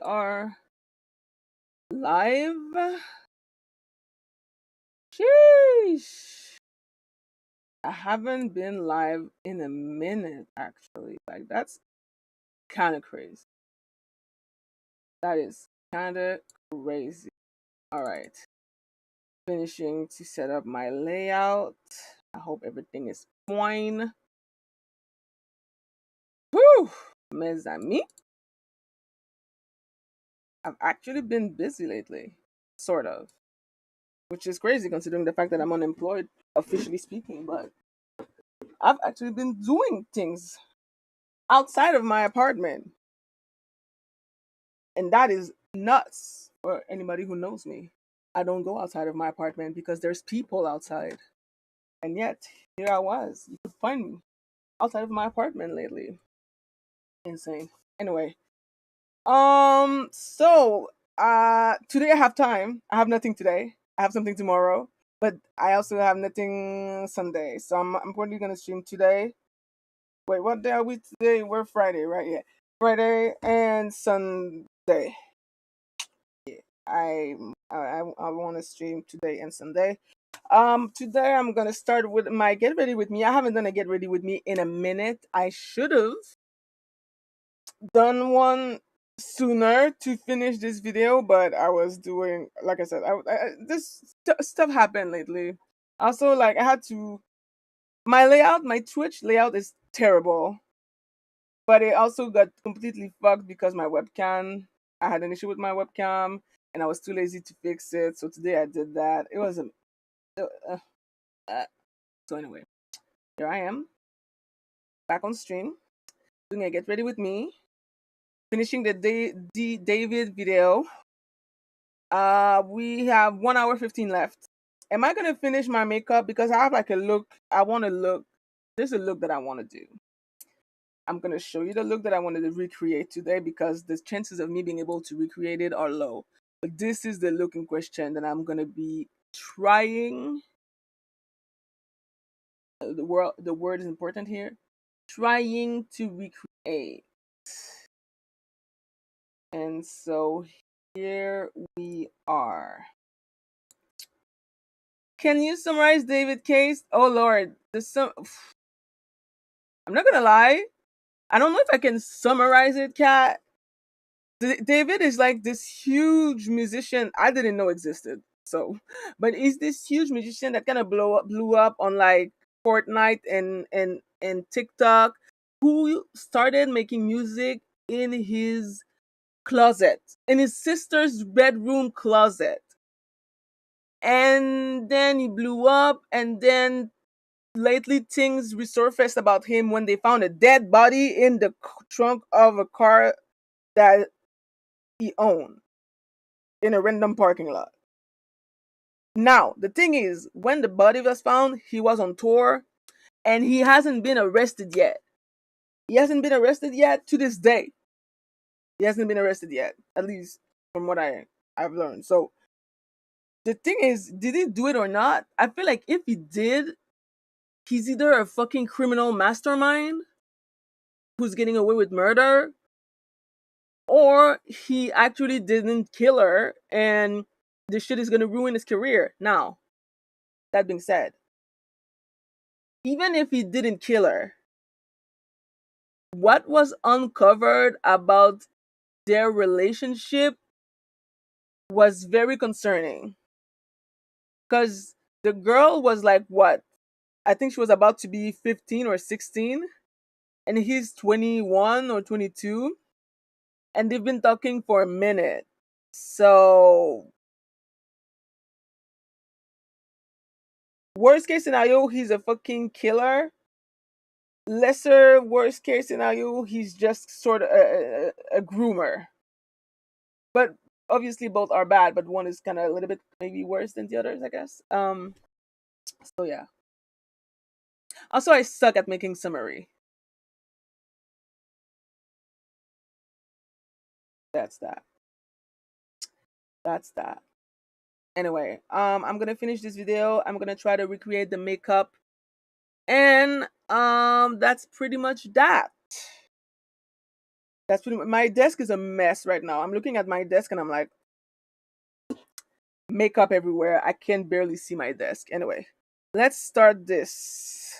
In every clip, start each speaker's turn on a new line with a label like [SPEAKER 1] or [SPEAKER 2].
[SPEAKER 1] are live. Sheesh. I haven't been live in a minute, actually. Like, that's kind of crazy. That is kind of crazy. All right. Finishing to set up my layout. I hope everything is fine. Whew, mes amis. I've actually been busy lately, sort of, which is crazy considering the fact that I'm unemployed, officially speaking. But I've actually been doing things outside of my apartment, and that is nuts for anybody who knows me. I don't go outside of my apartment because there's people outside, and yet here I was. You could find me outside of my apartment lately. Insane. Anyway, today I have time. I have nothing today. I have something tomorrow, but I also have nothing Sunday. So I'm probably gonna stream today. Wait, what day are we today? We're Friday, right? Yeah, Friday and Sunday. Yeah, I want to stream today and Sunday. Today I'm gonna start with my get ready with me. I haven't done a get ready with me in a minute. I should have done one sooner to finish this video, but I was doing, like I said, stuff happened lately. Also, like I had to my Twitch layout is terrible, but it also got completely fucked because my webcam. I had an issue with my webcam, and I was too lazy to fix it. So today I did that. It was a uh, uh, so anyway. Here I am back on stream doing a get ready with me, finishing the David video. We have 1 hour 15 left. Am I gonna finish my makeup because I have like a look? I want to look. There's a look that I want to do. I'm gonna show you the look that I wanted to recreate today because the chances of me being able to recreate it are low. But this is the look in question that I'm gonna be trying. The word is important here. Trying to recreate. And so here we are. Can you summarize David Case? Oh Lord, I'm not gonna lie. I don't know if I can summarize it, Kat. David is like this huge musician I didn't know existed. So, but he's this huge musician that kind of blew up on like Fortnite and TikTok, who started making music in his closet, in his sister's bedroom closet. And then he blew up, and then lately things resurfaced about him when they found a dead body in the trunk of a car that he owned in a random parking lot. Now, the thing is, when the body was found, he was on tour and he hasn't been arrested yet. He hasn't been arrested yet to this day. He hasn't been arrested yet, at least from what I've learned. So the thing is, did he do it or not? I feel like if he did, he's either a fucking criminal mastermind who's getting away with murder, or he actually didn't kill her and this shit is gonna ruin his career. Now, that being said, even if he didn't kill her, what was uncovered about their relationship was very concerning. Because the girl was like, what? I think she was about to be 15 or 16, and he's 21 or 22, and they've been talking for a minute. So, worst case scenario, he's a fucking killer. Lesser worst case scenario, he's just sort of a groomer. But obviously both are bad, but one is kind of a little bit maybe worse than the others, I guess. So yeah. Also, I suck at making summary. That's that. That's that. Anyway, I'm gonna finish this video. I'm gonna try to recreate the makeup, and that's pretty much that. That's pretty much, my desk is a mess right now. I'm looking at my desk and I'm like, makeup everywhere. I can barely see my desk. Anyway, let's start this.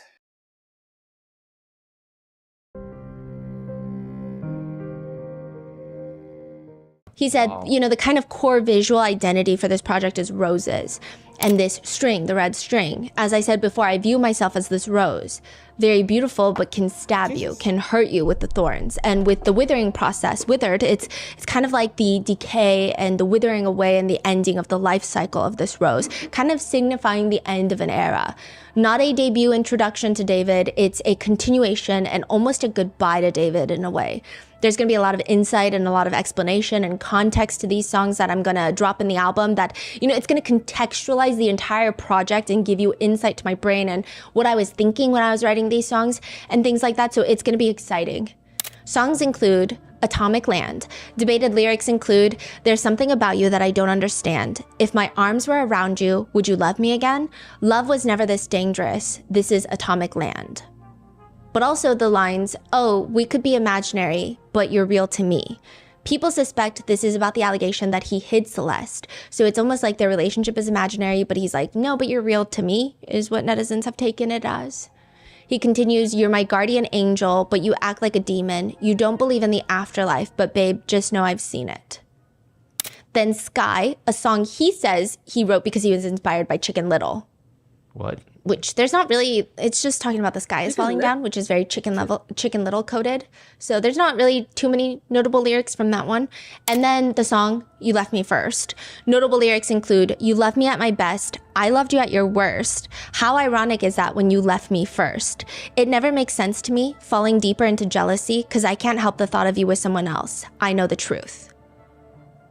[SPEAKER 2] He said, you know, the kind of core visual identity for this project is roses. And this string, the red string. As I said before, I view myself as this rose. Very beautiful, but can stab you, can hurt you with the thorns. And with the withering process, withered, it's kind of like the decay and the withering away and the ending of the life cycle of this rose, kind of signifying the end of an era. Not a debut introduction to David, it's a continuation and almost a goodbye to David in a way. There's going to be a lot of insight and a lot of explanation and context to these songs that I'm going to drop in the album that, you know, it's going to contextualize the entire project and give you insight to my brain and what I was thinking when I was writing these songs and things like that. So it's going to be exciting. Songs include Atomic Land. Debated lyrics include, there's something about you that I don't understand. If my arms were around you, would you love me again? Love was never this dangerous. This is Atomic Land. But also the lines, oh, we could be imaginary, but you're real to me. People suspect this is about the allegation that he hid Celeste. So it's almost like their relationship is imaginary, but he's like, no, but you're real to me, is what netizens have taken it as. He continues, you're my guardian angel, but you act like a demon. You don't believe in the afterlife, but babe, just know I've seen it. Then Sky, a song he says he wrote because he was inspired by Chicken Little.
[SPEAKER 3] What?
[SPEAKER 2] Which there's not really, it's just talking about the sky is falling down, which is very Chicken Little coded. So there's not really too many notable lyrics from that one. And then the song, You Left Me First. Notable lyrics include, you left me at my best. I loved you at your worst. How ironic is that when you left me first? It never makes sense to me, falling deeper into jealousy, because I can't help the thought of you with someone else. I know the truth.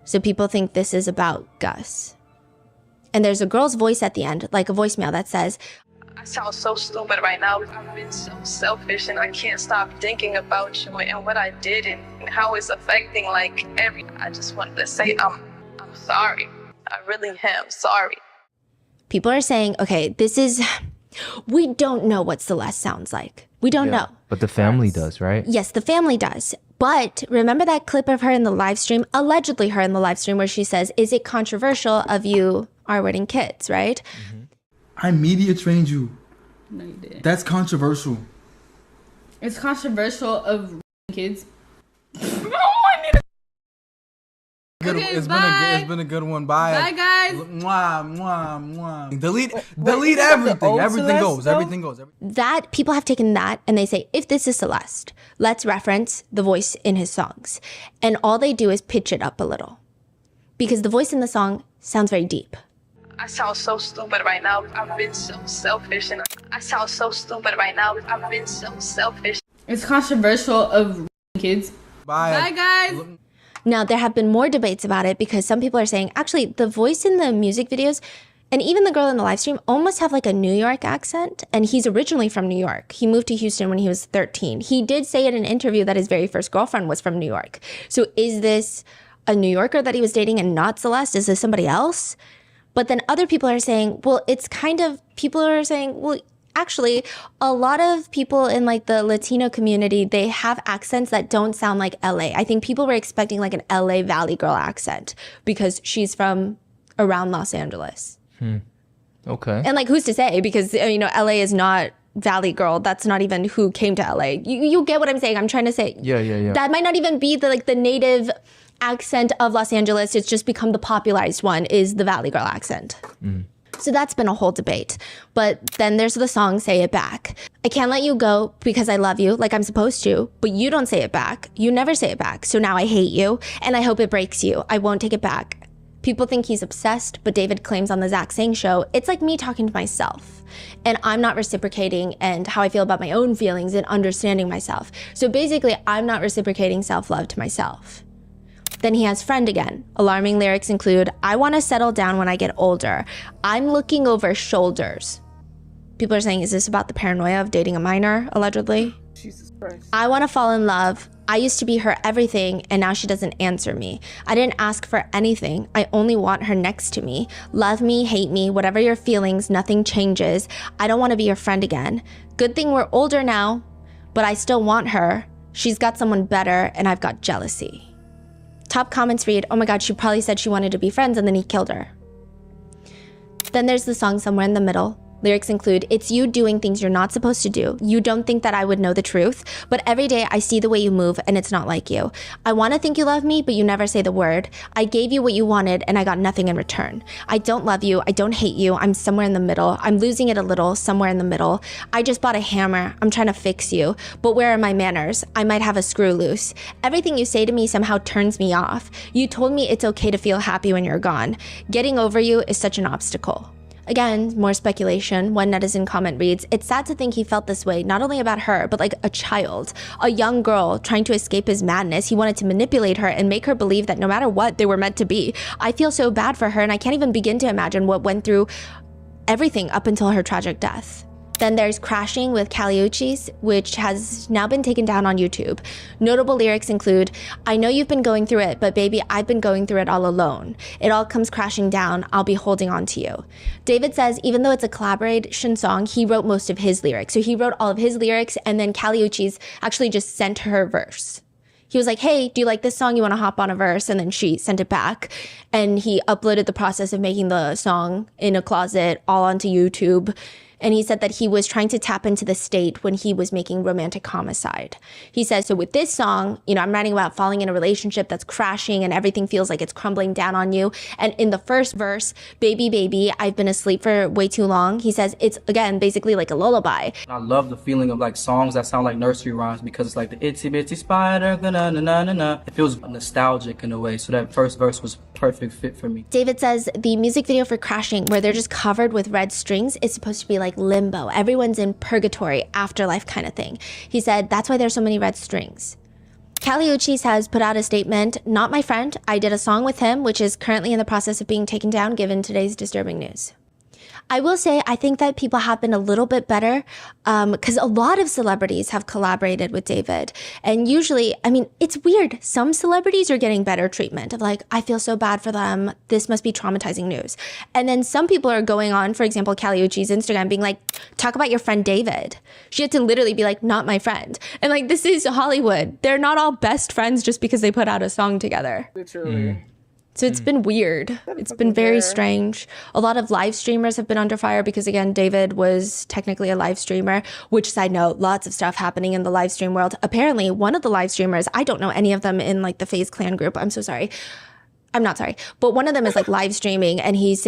[SPEAKER 2] So people think this is about Gus. And there's a girl's voice at the end, like a voicemail that says,
[SPEAKER 4] I sound so stupid right now. I've been so selfish and I can't stop thinking about you and what I did and how it's affecting I just wanted to say I'm sorry. I really am sorry.
[SPEAKER 2] People are saying, okay, we don't know what Celeste sounds like. We don't know.
[SPEAKER 3] But the family does, right?
[SPEAKER 2] Yes, the family does. But remember that clip of her in the live stream, allegedly her in the live stream, where she says, is it controversial of you R-wording kids, right?
[SPEAKER 5] Mm-hmm. I media trained you.
[SPEAKER 6] No, you didn't.
[SPEAKER 5] That's controversial.
[SPEAKER 6] It's controversial of kids.
[SPEAKER 5] It's been a good one. Bye.
[SPEAKER 6] Bye, guys.
[SPEAKER 5] Mwah, mwah, mwah. Delete everything. Everything goes.
[SPEAKER 2] That people have taken that and they say, if this is Celeste, let's reference the voice in his songs. And all they do is pitch it up a little. Because the voice in the song sounds very deep.
[SPEAKER 4] I sound so stupid right now. I've been so selfish and I sound so stupid right now. I've been so selfish.
[SPEAKER 6] It's controversial of kids.
[SPEAKER 5] Bye.
[SPEAKER 6] Bye, guys.
[SPEAKER 2] Now, there have been more debates about it because some people are saying, actually, the voice in the music videos and even the girl in the live stream almost have like a New York accent. And he's originally from New York. He moved to Houston when he was 13. He did say in an interview that his very first girlfriend was from New York. So is this a New Yorker that he was dating and not Celeste? Is this somebody else? But then other people are saying, well, actually, a lot of people in like the Latino community, they have accents that don't sound like LA. I think people were expecting like an LA Valley girl accent because she's from around Los Angeles.
[SPEAKER 3] Okay.
[SPEAKER 2] And like, who's to say? Because, you know, LA is not Valley girl. That's not even who came to LA. You get what I'm saying? I'm trying to say.
[SPEAKER 3] Yeah.
[SPEAKER 2] That might not even be the native accent of Los Angeles. It's just become the popularized one is the Valley girl accent. So that's been a whole debate. But then there's the song Say It Back. I can't let you go because I love you like I'm supposed to, but you don't say it back. You never say it back. So now I hate you and I hope it breaks you. I won't take it back. People think he's obsessed, but David claims on the Zach Sang show, it's like me talking to myself. And I'm not reciprocating and how I feel about my own feelings and understanding myself. So basically, I'm not reciprocating self-love to myself. Then he has Friend again. Alarming lyrics include, I want to settle down when I get older. I'm looking over shoulders. People are saying, is this about the paranoia of dating a minor, allegedly?
[SPEAKER 1] Jesus Christ.
[SPEAKER 2] I want to fall in love. I used to be her everything, and now she doesn't answer me. I didn't ask for anything. I only want her next to me. Love me, hate me, whatever your feelings, nothing changes. I don't want to be your friend again. Good thing we're older now, but I still want her. She's got someone better and I've got jealousy. Top comments read, oh my god, she probably said she wanted to be friends and then he killed her. Then there's the song Somewhere in the Middle. Lyrics include, it's you doing things you're not supposed to do. You don't think that I would know the truth, but every day I see the way you move and it's not like you. I want to think you love me, but you never say the word. I gave you what you wanted and I got nothing in return. I don't love you. I don't hate you. I'm somewhere in the middle. I'm losing it a little, somewhere in the middle. I just bought a hammer. I'm trying to fix you, but where are my manners? I might have a screw loose. Everything you say to me somehow turns me off. You told me it's okay to feel happy when you're gone. Getting over you is such an obstacle. Again, more speculation. One netizen comment reads, it's sad to think he felt this way, not only about her, but like a child, a young girl trying to escape his madness. He wanted to manipulate her and make her believe that no matter what, they were meant to be. I feel so bad for her and I can't even begin to imagine what went through everything up until her tragic death. Then there's Crashing with Kali Uchis, which has now been taken down on YouTube. Notable lyrics include, I know you've been going through it, but baby, I've been going through it all alone. It all comes crashing down, I'll be holding on to you. David says even though it's a collaboration song, he wrote most of his lyrics. So he wrote all of his lyrics and then Kali Uchis actually just sent her verse. He was like, hey, do you like this song? You want to hop on a verse? And then she sent it back. And he uploaded the process of making the song in a closet all onto YouTube. And he said that he was trying to tap into the state when he was making Romantic Homicide. He says, so with this song, you know, I'm writing about falling in a relationship that's crashing and everything feels like it's crumbling down on you. And in the first verse, baby, baby, I've been asleep for way too long. He says it's, again, basically like a lullaby.
[SPEAKER 7] I love the feeling of like songs that sound like nursery rhymes because it's like the itsy bitsy spider, na-na-na-na-na. It feels nostalgic in a way. So that first verse was perfect fit for me.
[SPEAKER 2] David says the music video for Crashing, where they're just covered with red strings, is supposed to be like limbo. Everyone's in purgatory, afterlife kind of thing. He said that's why there's so many red strings. Kali Uchis has put out a statement, not my friend. I did a song with him, which is currently in the process of being taken down given today's disturbing news. I will say, I think that people have been a little bit better because a lot of celebrities have collaborated with David. And usually, I mean, it's weird. Some celebrities are getting better treatment of like, I feel so bad for them. This must be traumatizing news. And then some people are going on, for example, Kali Uchis' Instagram being like, talk about your friend David. She had to literally be like, not my friend. And like, this is Hollywood. They're not all best friends just because they put out a song together.
[SPEAKER 1] Literally.
[SPEAKER 2] So it's been weird. It's been very strange. A lot of live streamers have been under fire because, again, David was technically a live streamer, which, side note, lots of stuff happening in the live stream world. Apparently, one of the live streamers, I don't know any of them in like the FaZe Clan group. I'm so sorry. I'm not sorry. But one of them is like live streaming and he's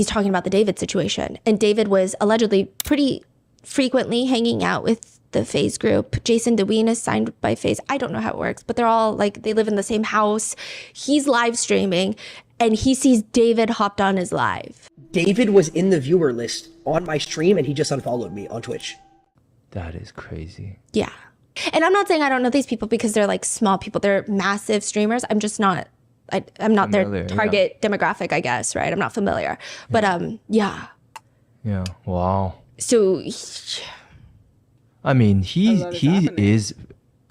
[SPEAKER 2] talking about the David situation. And David was allegedly pretty frequently hanging out with the FaZe group. Jason DeWeen is signed by FaZe. I don't know how it works, but they're all like, they live in the same house. He's live streaming and he sees David hopped on his live.
[SPEAKER 8] David was in the viewer list on my stream and he just unfollowed me on Twitch.
[SPEAKER 3] That is crazy.
[SPEAKER 2] Yeah. And I'm not saying I don't know these people because they're like small people. They're massive streamers. I'm just not, I'm not familiar, their target demographic, I guess, right? I'm not familiar. But yeah.
[SPEAKER 3] Yeah. Wow.
[SPEAKER 2] So
[SPEAKER 3] I mean, he is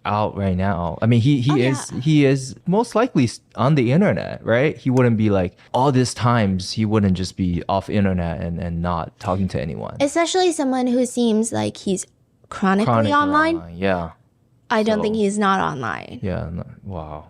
[SPEAKER 3] out right now. I mean, he is most likely on the internet, right? He wouldn't be like all these times. He wouldn't just be off internet and not talking to anyone.
[SPEAKER 2] Especially someone who seems like he's chronically online.
[SPEAKER 3] Yeah.
[SPEAKER 2] I don't think he's not online.
[SPEAKER 3] Yeah. No, wow.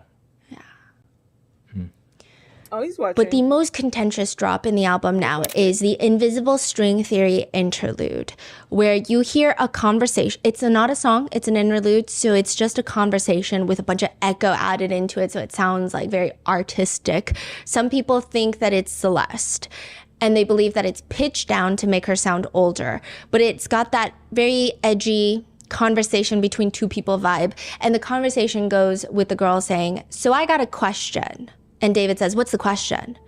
[SPEAKER 1] Oh, he's watching.
[SPEAKER 2] But the most contentious drop in the album now is the Invisible String Theory interlude, where you hear a conversation. It's not a song, it's an interlude, so it's just a conversation with a bunch of echo added into it, so it sounds like very artistic. Some people think that it's Celeste, and they believe that it's pitched down to make her sound older, but it's got that very edgy conversation between two people vibe, and the conversation goes with the girl saying, so I got a question. And David says, what's the question?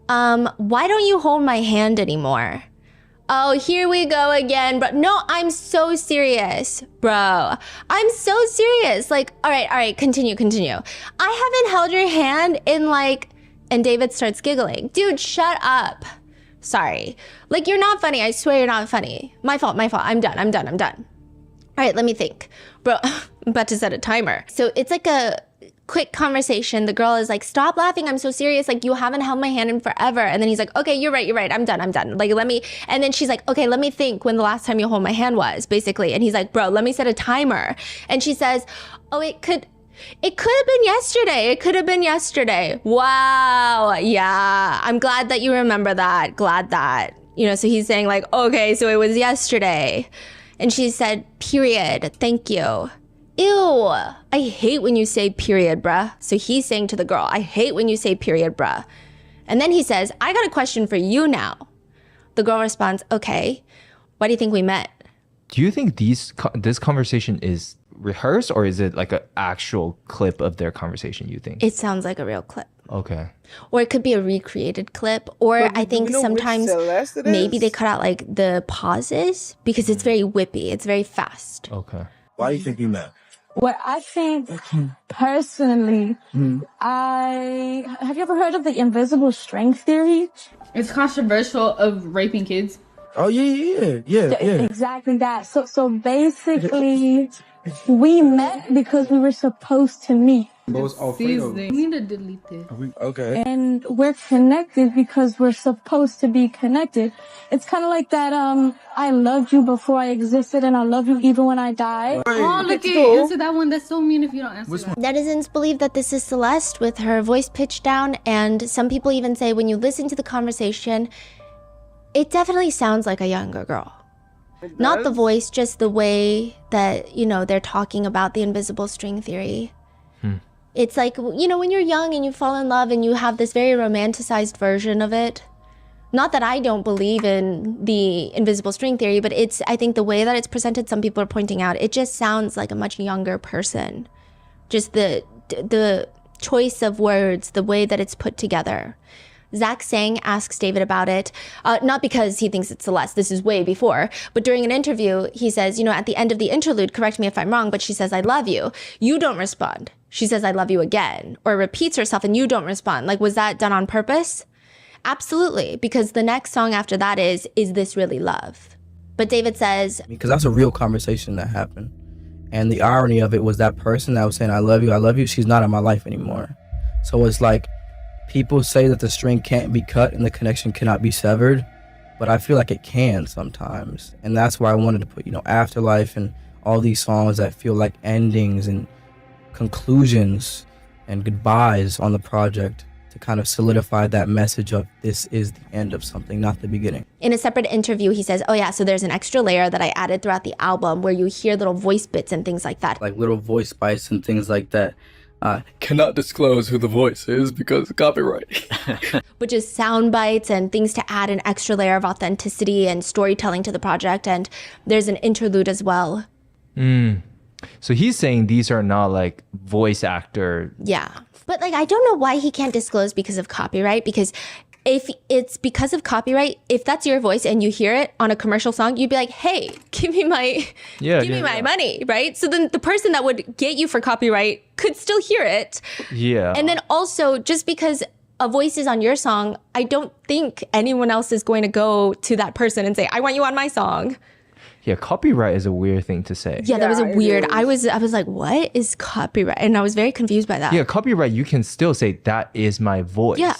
[SPEAKER 2] Why don't you hold my hand anymore? Oh, here we go again, bro. No, I'm so serious, bro. I'm so serious. Like, all right, continue. I haven't held your hand in like, and David starts giggling. Dude, shut up. Sorry. Like, you're not funny. I swear you're not funny. My fault. I'm done. All right, let me think. Bro, I'm about to set a timer. So it's like a quick conversation. The girl is like, stop laughing, I'm so serious, like you haven't held my hand in forever. And then he's like, okay, you're right, I'm done. Like, let me, and then she's like, okay, let me think when the last time you hold my hand was, basically. And he's like, bro, let me set a timer. And she says, oh, it could have been yesterday. It could have been yesterday. Wow. Yeah. I'm glad that you remember that. Glad that, you know, so he's saying like, okay, so it was yesterday. And she said, period. Thank you. Ew. I hate when you say period, bruh. So he's saying to the girl, I hate when you say period, bruh. And then he says, I got a question for you now. The girl responds, okay, why do you think we met?
[SPEAKER 3] Do you think this conversation is rehearsed, or is it like an actual clip of their conversation, you think?
[SPEAKER 2] It sounds like a real clip.
[SPEAKER 3] Okay.
[SPEAKER 2] Or it could be a recreated clip. Or I think sometimes maybe they cut out like the pauses because it's very whippy. It's very fast.
[SPEAKER 3] Okay.
[SPEAKER 9] Why do you think we met?
[SPEAKER 10] What I think personally, have you ever heard of the invisible string theory?
[SPEAKER 6] It's controversial of raping kids.
[SPEAKER 9] Oh yeah.
[SPEAKER 10] Exactly that. So basically, we met because we were supposed to meet.
[SPEAKER 6] We need to delete this.
[SPEAKER 9] Okay.
[SPEAKER 10] And we're connected because we're supposed to be connected. It's kind of like that, I loved you before I existed and I love you even when I die.
[SPEAKER 6] Oh, look at you. Answer that one. That's so mean if you don't answer that.
[SPEAKER 2] Netizens believe that this is Celeste with her voice pitched down, and some people even say when you listen to the conversation, it definitely sounds like a younger girl. Not the voice, just the way that, you know, they're talking about the invisible string theory. It's like, you know, when you're young and you fall in love and you have this very romanticized version of it. Not that I don't believe in the invisible string theory, but I think the way that it's presented, some people are pointing out, it just sounds like a much younger person. Just the choice of words, the way that it's put together. Zach Sang asks David about it, not because he thinks it's Celeste, this is way before, but during an interview, he says, you know, at the end of the interlude, correct me if I'm wrong, but she says, I love you. You don't respond. She says, I love you again, or repeats herself and you don't respond. Like, was that done on purpose? Absolutely, because the next song after that is this really love? But David says,
[SPEAKER 7] because that's a real conversation that happened. And the irony of it was that person that was saying, I love you, she's not in my life anymore. So it's like, people say that the string can't be cut and the connection cannot be severed, but I feel like it can sometimes. And that's why I wanted to put, you know, Afterlife and all these songs that feel like endings and conclusions and goodbyes on the project to kind of solidify that message of this is the end of something, not the beginning.
[SPEAKER 2] In a separate interview, he says, oh yeah, so there's an extra layer that I added throughout the album where you hear little voice bits and things like that.
[SPEAKER 7] Like little voice bites and things like that. Cannot disclose who the voice is because of copyright.
[SPEAKER 2] Which is sound bites and things to add an extra layer of authenticity and storytelling to the project. And there's an interlude as well.
[SPEAKER 3] So he's saying these are not like voice actor.
[SPEAKER 2] Yeah. But like, I don't know why he can't disclose because of copyright, because if it's because of copyright, if that's your voice and you hear it on a commercial song, you'd be like, hey, give me my money, right? So then the person that would get you for copyright could still hear it.
[SPEAKER 3] Yeah.
[SPEAKER 2] And then also, just because a voice is on your song, I don't think anyone else is going to go to that person and say, I want you on my song.
[SPEAKER 3] Yeah, copyright is a weird thing to say.
[SPEAKER 2] Yeah, that was a weird. I was like, what is copyright? And I was very confused by that.
[SPEAKER 3] Yeah, copyright, you can still say that is my voice.
[SPEAKER 2] Yeah.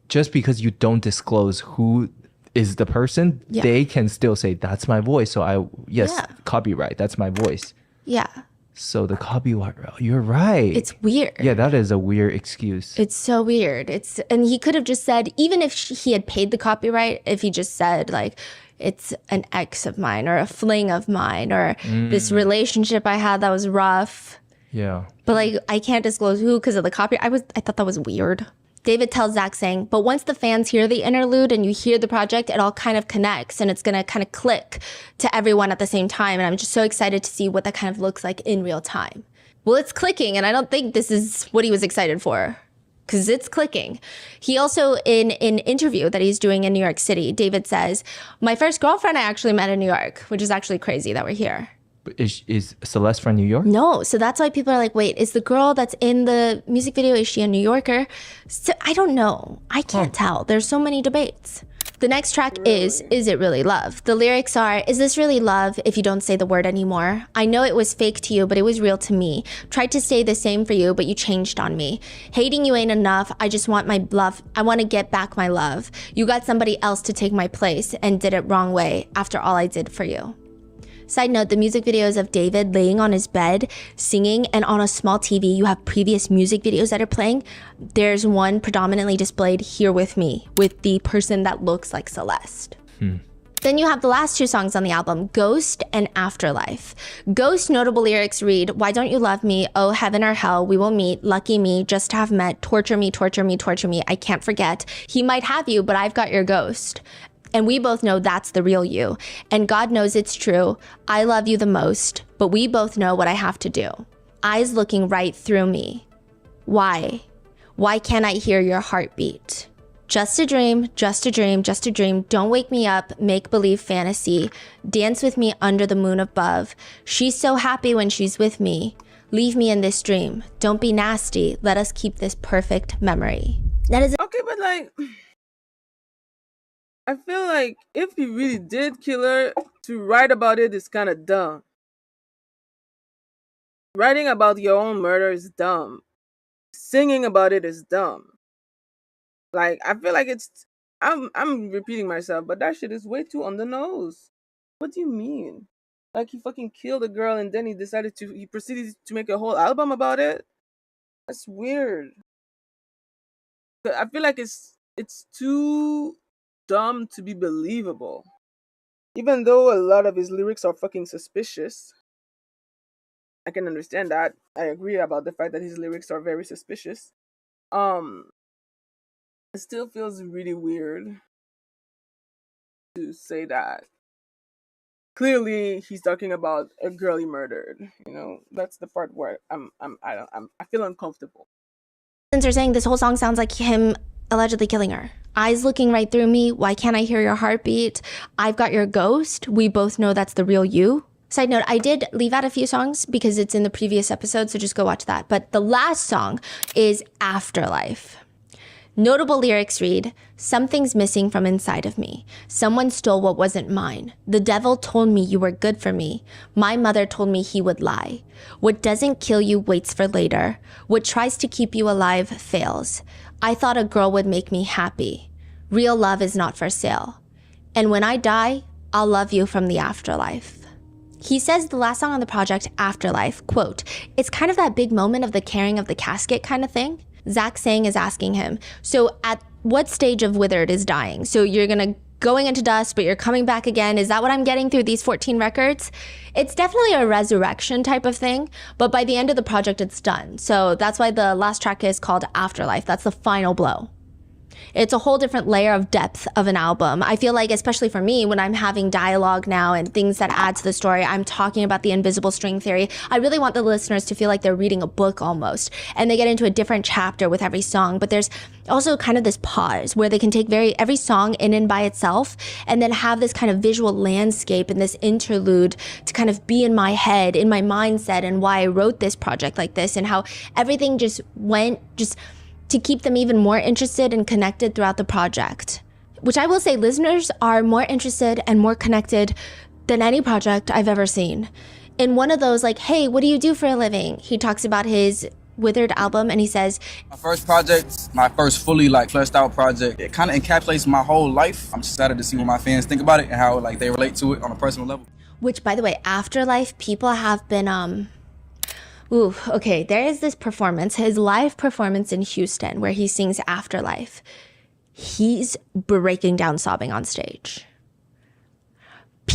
[SPEAKER 3] Just because you don't disclose who is the person, they can still say that's my voice. So copyright, that's my voice.
[SPEAKER 2] Yeah.
[SPEAKER 3] So the copyright, you're right.
[SPEAKER 2] It's weird.
[SPEAKER 3] Yeah, that is a weird excuse.
[SPEAKER 2] It's so weird. And he could have just said, even if he had paid the copyright, if he just said like, it's an ex of mine or a fling of mine or this relationship I had that was rough.
[SPEAKER 3] Yeah.
[SPEAKER 2] But like, I can't disclose who because of the copyright. I thought that was weird. David tells Zach saying, but once the fans hear the interlude and you hear the project, it all kind of connects and it's going to kind of click to everyone at the same time. And I'm just so excited to see what that kind of looks like in real time. Well, it's clicking, and I don't think this is what he was excited for, because it's clicking. He also, in an interview that he's doing in New York City, David says, my first girlfriend I actually met in New York, which is actually crazy that we're here.
[SPEAKER 3] Is Celeste from New York?
[SPEAKER 2] No, so that's why people are like, wait, is the girl that's in the music video, is she a New Yorker? So I don't know. I can't tell. There's so many debates. The next track is It Really Love? The lyrics are, is this really love if you don't say the word anymore? I know it was fake to you, but it was real to me. Tried to stay the same for you, but you changed on me. Hating you ain't enough. I just want my love. I want to get back my love. You got somebody else to take my place and did it wrong way after all I did for you. Side note, the music videos of David laying on his bed, singing, and on a small TV, you have previous music videos that are playing. There's one predominantly displayed here with me, with the person that looks like Celeste. Then you have the last two songs on the album, Ghost and Afterlife. Ghost notable lyrics read, why don't you love me? Oh, heaven or hell, we will meet. Lucky me, just to have met. Torture me, torture me, torture me. I can't forget. He might have you, but I've got your ghost. And we both know that's the real you. And God knows it's true. I love you the most, but we both know what I have to do. Eyes looking right through me. Why? Why can't I hear your heartbeat? Just a dream, just a dream, just a dream. Don't wake me up, make-believe fantasy. Dance with me under the moon above. She's so happy when she's with me. Leave me in this dream. Don't be nasty. Let us keep this perfect memory. That is
[SPEAKER 1] okay, but like, I feel like if he really did kill her, to write about it is kind of dumb. Writing about your own murder is dumb. Singing about it is dumb. Like, I feel like I'm repeating myself, but that shit is way too on the nose. What do you mean? Like, he fucking killed a girl and then he proceeded to make a whole album about it? That's weird. But I feel like it's too dumb to be believable. Even though a lot of his lyrics are fucking suspicious. I can understand that. I agree about the fact that his lyrics are very suspicious. It still feels really weird to say that. Clearly, he's talking about a girl he murdered. You know, that's the part where I feel uncomfortable.
[SPEAKER 2] Since you're saying this whole song sounds like him allegedly killing her. Eyes looking right through me. Why can't I hear your heartbeat? I've got your ghost. We both know that's the real you. Side note, I did leave out a few songs because it's in the previous episode, so just go watch that. But the last song is Afterlife. Notable lyrics read, something's missing from inside of me. Someone stole what wasn't mine. The devil told me you were good for me. My mother told me he would lie. What doesn't kill you waits for later. What tries to keep you alive fails. I thought a girl would make me happy. Real love is not for sale. And when I die, I'll love you from the afterlife. He says the last song on the project, Afterlife, quote, it's kind of that big moment of the carrying of the casket kind of thing. Zach Sang is asking him, so at what stage of withered is dying? So you're going into dust, but you're coming back again. Is that what I'm getting through these 14 records? It's definitely a resurrection type of thing, but by the end of the project, it's done. So that's why the last track is called Afterlife. That's the final blow. It's a whole different layer of depth of an album. I feel like, especially for me, when I'm having dialogue now and things that add to the story, I'm talking about the invisible string theory. I really want the listeners to feel like they're reading a book almost, and they get into a different chapter with every song. But there's also kind of this pause where they can take every song in and by itself and then have this kind of visual landscape and this interlude to kind of be in my head, in my mindset, and why I wrote this project like this and how everything just went to keep them even more interested and connected throughout the project. Which I will say, listeners are more interested and more connected than any project I've ever seen. In one of those, like, hey, what do you do for a living? He talks about his Withered album and he says,
[SPEAKER 11] my first project, my first fully fleshed out project, it kind of encapsulates my whole life. I'm excited to see what my fans think about it and how they relate to it on a personal level.
[SPEAKER 2] Which, by the way, Afterlife, people have been, okay, there is this performance, his live performance in Houston where he sings Afterlife. He's breaking down sobbing on stage.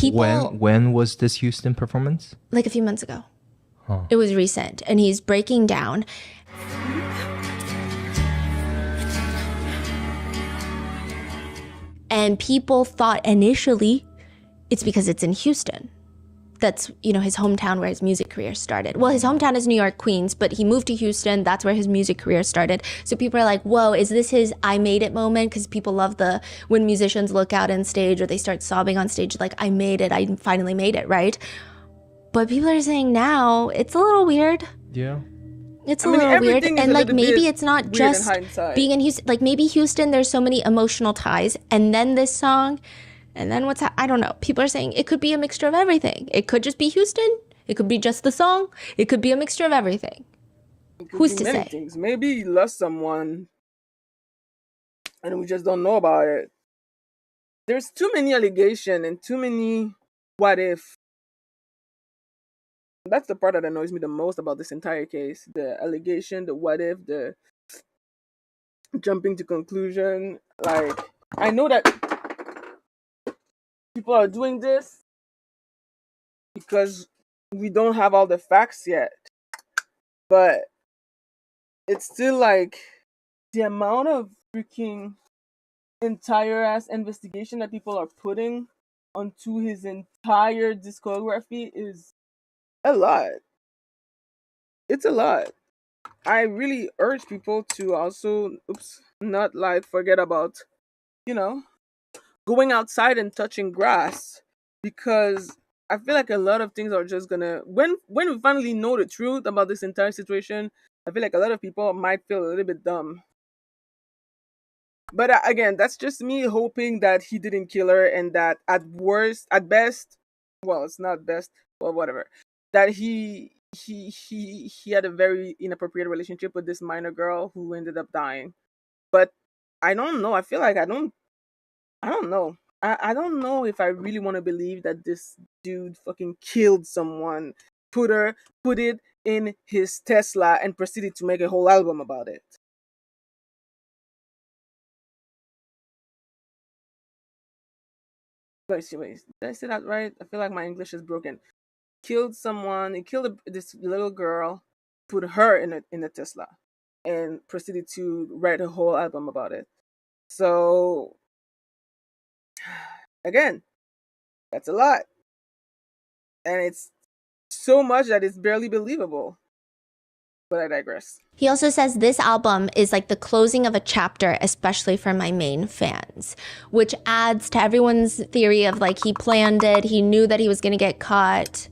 [SPEAKER 3] When was this Houston performance?
[SPEAKER 2] Like a few months ago. Huh. It was recent, and he's breaking down. And people thought initially it's because it's in Houston. That's, his hometown where his music career started. Well, his hometown is New York, Queens, but he moved to Houston. That's where his music career started. So people are like, whoa, is this his I made it moment? Because people love when musicians look out on stage or they start sobbing on stage, like, I made it, I finally made it, right? But people are saying now, it's a little weird.
[SPEAKER 3] Yeah.
[SPEAKER 2] It's a little weird. And like maybe it's not just being in Houston. Like maybe Houston, there's so many emotional ties. And then this song, and then I don't know. People are saying it could be a mixture of everything. It could just be Houston. It could be just the song. It could be a mixture of everything. Who's to say?
[SPEAKER 1] Things. Maybe he lost someone and we just don't know about it. There's too many allegations and too many what if. That's the part that annoys me the most about this entire case. The allegation, the what if, the jumping to conclusion. Like, I know that people are doing this because we don't have all the facts yet. But it's still like the amount of freaking entire ass investigation that people are putting onto his entire discography is a lot. It's a lot. I really urge people to also not like forget about, going outside and touching grass, because I feel like a lot of things are just gonna when we finally know the truth about this entire situation, I feel like a lot of people might feel a little bit dumb. But again, that's just me hoping that he didn't kill her, and that at best, well, it's not best, well, whatever, that he had a very inappropriate relationship with this minor girl who ended up dying. But I don't know. I feel like I don't know. I don't know if I really want to believe that this dude fucking killed someone, put it in his Tesla, and proceeded to make a whole album about it. Wait, did I say that right? I feel like my English is broken. Killed someone, he killed this little girl, put her in a Tesla, and proceeded to write a whole album about it. So, again, that's a lot. And it's so much that it's barely believable. But I digress.
[SPEAKER 2] He also says this album is like the closing of a chapter, especially for my main fans, which adds to everyone's theory of like he planned it, he knew that he was going to get caught.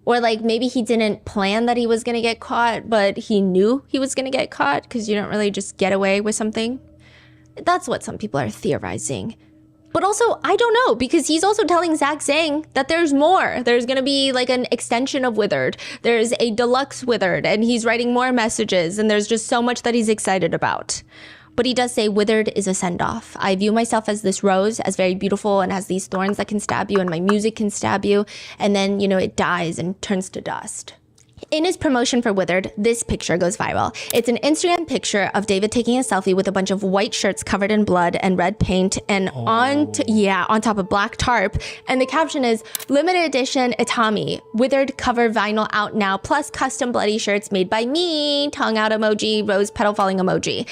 [SPEAKER 2] Or like maybe he didn't plan that he was going to get caught, but he knew he was going to get caught, because you don't really just get away with something. That's what some people are theorizing. But also, I don't know, because he's also telling Zach Sang that there's more. There's going to be like an extension of Withered. There's a deluxe Withered, and he's writing more messages, and there's just so much that he's excited about. But he does say Withered is a send-off. I view myself as this rose, as very beautiful and has these thorns that can stab you, and my music can stab you. And then, it dies and turns to dust. In his promotion for Withered, this picture goes viral. It's an Instagram picture of David taking a selfie with a bunch of white shirts covered in blood and red paint, and on top of black tarp. And the caption is, limited edition Itami, Withered cover vinyl out now, plus custom bloody shirts made by me, tongue out emoji, rose petal falling emoji.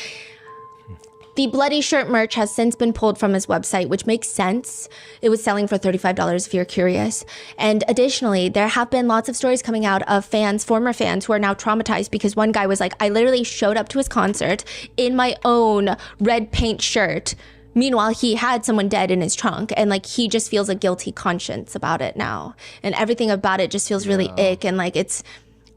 [SPEAKER 2] The bloody shirt merch has since been pulled from his website, which makes sense. It was selling for $35 if you're curious. And additionally, there have been lots of stories coming out of former fans who are now traumatized, because one guy was like, I literally showed up to his concert in my own red paint shirt. Meanwhile, he had someone dead in his trunk, and like he just feels a guilty conscience about it now. And everything about it just feels really ick. And like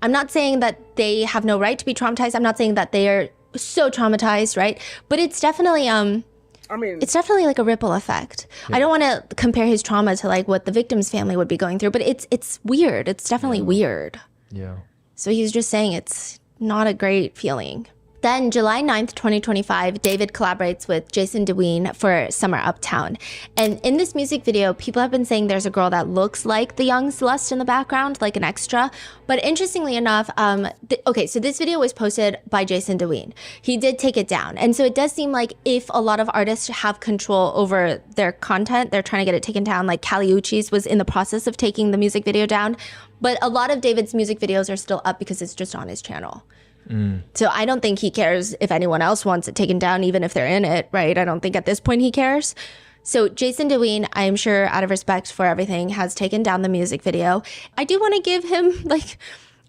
[SPEAKER 2] I'm not saying that they have no right to be traumatized. I'm not saying that they are so traumatized, right? But it's definitely it's definitely like a ripple effect. Yeah. I don't want to compare his trauma to like what the victim's family would be going through, but it's weird. It's definitely weird.
[SPEAKER 3] Yeah.
[SPEAKER 2] So he's just saying it's not a great feeling. Then July 9th, 2025, David collaborates with Jason Deween for Summer Uptown. And in this music video, people have been saying there's a girl that looks like the young Celeste in the background, like an extra. But interestingly enough, so this video was posted by Jason Deween. He did take it down. And so it does seem like if a lot of artists have control over their content, they're trying to get it taken down. Like Kali Uchis was in the process of taking the music video down. But a lot of David's music videos are still up because it's just on his channel. So I don't think he cares if anyone else wants it taken down, even if they're in it, right? I don't think at this point he cares. So Jason Deween, I'm sure out of respect for everything, has taken down the music video. I do want to give him like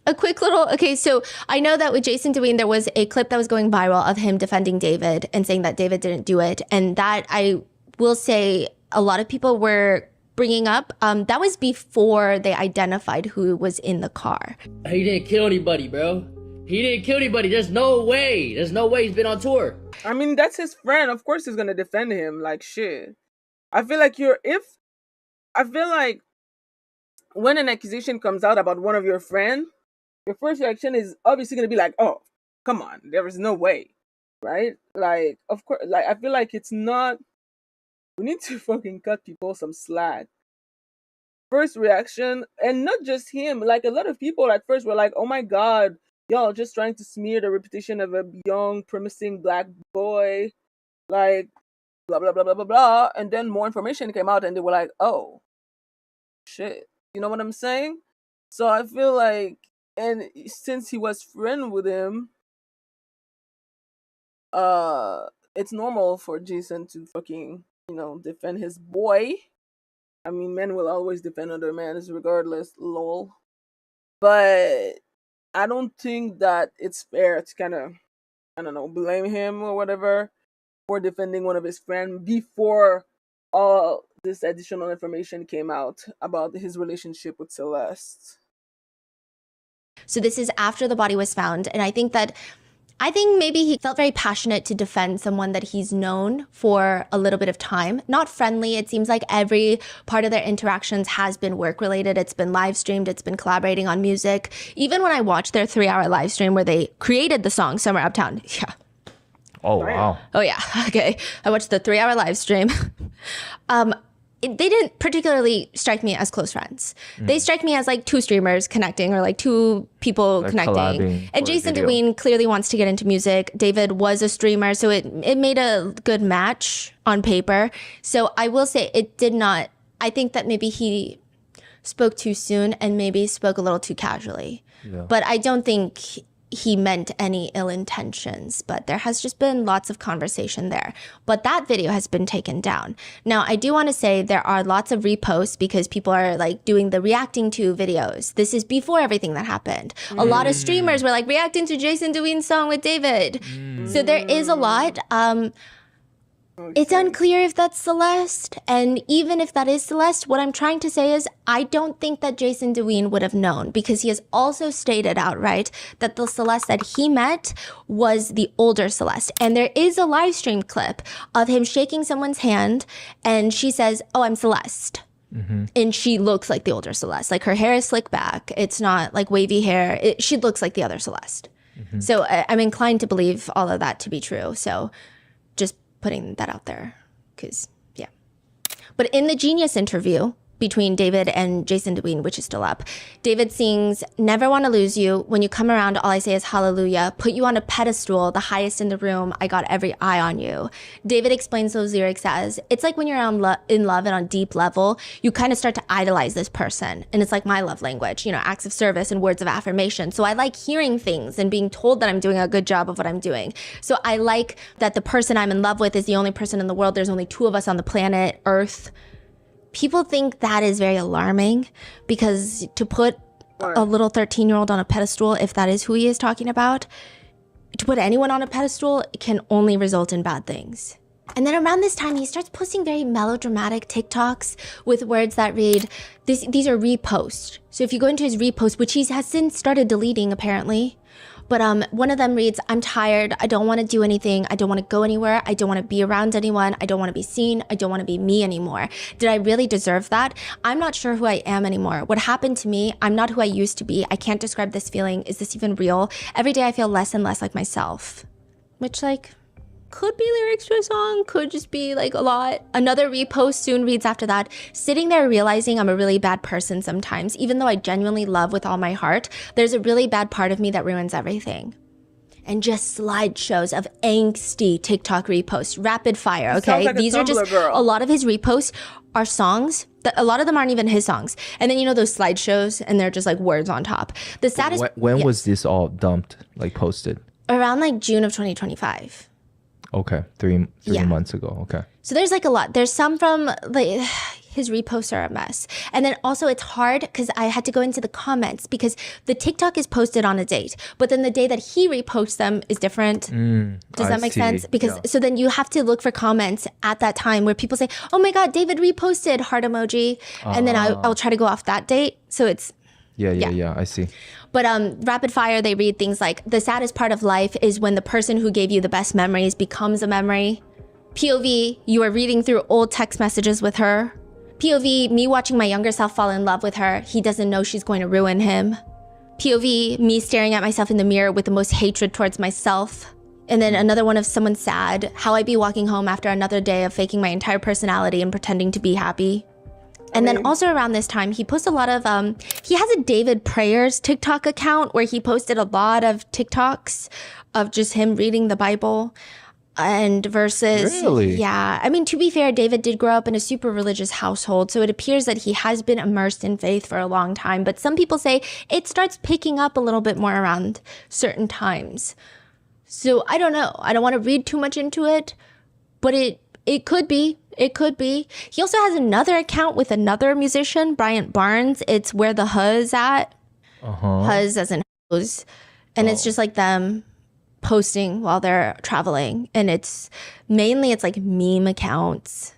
[SPEAKER 2] a quick little, so I know that with Jason Deween, there was a clip that was going viral of him defending David and saying that David didn't do it. And that, I will say, a lot of people were bringing up, that was before they identified who was in the car.
[SPEAKER 12] He didn't kill anybody, bro. He didn't kill anybody. There's no way. There's no way he's been on tour.
[SPEAKER 1] I mean, that's his friend. Of course he's gonna defend him like shit. I feel like when an accusation comes out about one of your friends, your first reaction is obviously gonna be like, oh, come on, there is no way. Right? Like, of course, like, I feel like it's not, we need to fucking cut people some slack. First reaction, and not just him, like a lot of people at first were like, oh my god, y'all just trying to smear the reputation of a young, promising black boy, like, blah, blah, blah, blah, blah, blah. And then more information came out and they were like, oh, shit. You know what I'm saying? So I feel like, and since he was friend with him, it's normal for Jason to fucking, defend his boy. I mean, men will always defend other men regardless, lol. But I don't think that it's fair to kind of, I don't know, blame him or whatever for defending one of his friends before all this additional information came out about his relationship with Celeste.
[SPEAKER 2] So this is after the body was found, and I think maybe he felt very passionate to defend someone that he's known for a little bit of time. Not friendly. It seems like every part of their interactions has been work-related. It's been live-streamed. It's been collaborating on music. Even when I watched their 3-hour live stream where they created the song Somewhere Uptown. Yeah.
[SPEAKER 3] Oh, wow.
[SPEAKER 2] Oh, yeah. Okay. I watched the 3-hour live stream. They didn't particularly strike me as close friends. They strike me as like two streamers connecting, or like two people connecting. And Jason DeWeen clearly wants to get into music. David was a streamer, so it made a good match on paper. So I will say it did not, I think that maybe he spoke too soon and maybe spoke a little too casually. Yeah. But I don't think he meant any ill intentions, but there has just been lots of conversation there. But that video has been taken down. Now, I do want to say there are lots of reposts because people are like doing the reacting to videos. This is before everything that happened. A lot of streamers were like reacting to Jason DeWeen's song with David. So there is a lot. It's unclear if that's Celeste, and even if that is Celeste, what I'm trying to say is I don't think that Jason DeWeen would have known, because he has also stated outright that the Celeste that he met was the older Celeste. And there is a live stream clip of him shaking someone's hand, and she says, oh, I'm Celeste. And she looks like the older Celeste. Like, her hair is slicked back. It's not like wavy hair. She looks like the other Celeste. So I'm inclined to believe all of that to be true. So just putting that out there, because yeah. But in the Genius interview between David and Jason DeWeen, which is still up, David sings, never want to lose you. When you come around, all I say is hallelujah. Put you on a pedestal, the highest in the room. I got every eye on you. David explains those lyrics as, it's like when you're in love and on deep level, you kind of start to idolize this person. And it's like my love language, acts of service and words of affirmation. So I like hearing things and being told that I'm doing a good job of what I'm doing. So I like that the person I'm in love with is the only person in the world. There's only 2 of us on the planet Earth. People think that is very alarming, because to put a little 13-year-old on a pedestal, if that is who he is talking about, to put anyone on a pedestal can only result in bad things. And then around this time, he starts posting very melodramatic TikToks with words that read, these are reposts. So if you go into his repost, which he has since started deleting apparently, but one of them reads, I'm tired. I don't want to do anything. I don't want to go anywhere. I don't want to be around anyone. I don't want to be seen. I don't want to be me anymore. Did I really deserve that? I'm not sure who I am anymore. What happened to me? I'm not who I used to be. I can't describe this feeling. Is this even real? Every day I feel less and less like myself. Which, like, could be lyrics to a song, could just be like a lot. Another repost soon reads after that, sitting there realizing I'm a really bad person sometimes. Even though I genuinely love with all my heart, there's a really bad part of me that ruins everything. And just slideshows of angsty TikTok reposts, rapid fire, okay?
[SPEAKER 1] Like
[SPEAKER 2] these are just, a lot of his reposts are songs, a lot of them aren't even his songs. And then those slideshows, and they're just like words on top. The saddest-
[SPEAKER 3] When was this all dumped, like posted?
[SPEAKER 2] Around like June of 2025.
[SPEAKER 3] Okay, three months ago. Okay.
[SPEAKER 2] So there's like a lot. There's some from like his reposts are a mess. And then also it's hard because I had to go into the comments because the TikTok is posted on a date, but then the day that he reposts them is different. Does that make sense? Because so then you have to look for comments at that time where people say, oh my God, David reposted heart emoji. And then I'll try to go off that date. So it's
[SPEAKER 3] Yeah, I see.
[SPEAKER 2] But rapid fire, they read things like, the saddest part of life is when the person who gave you the best memories becomes a memory. POV, you are reading through old text messages with her. POV, me watching my younger self fall in love with her. He doesn't know she's going to ruin him. POV, me staring at myself in the mirror with the most hatred towards myself. And then another one of someone sad, how I be walking home after another day of faking my entire personality and pretending to be happy. And then also around this time, he posts a lot of, he has a David Prayers TikTok account where he posted a lot of TikToks of just him reading the Bible and verses.
[SPEAKER 3] Really?
[SPEAKER 2] Yeah. I mean, to be fair, David did grow up in a super religious household, so it appears that he has been immersed in faith for a long time. But some people say it starts picking up a little bit more around certain times. So I don't know. I don't want to read too much into it, but it could be. It could be. He also has another account with another musician, Bryant Barnes. It's Where the Huz at. Huz as in hose. And it's just like them posting while they're traveling. And it's like meme accounts,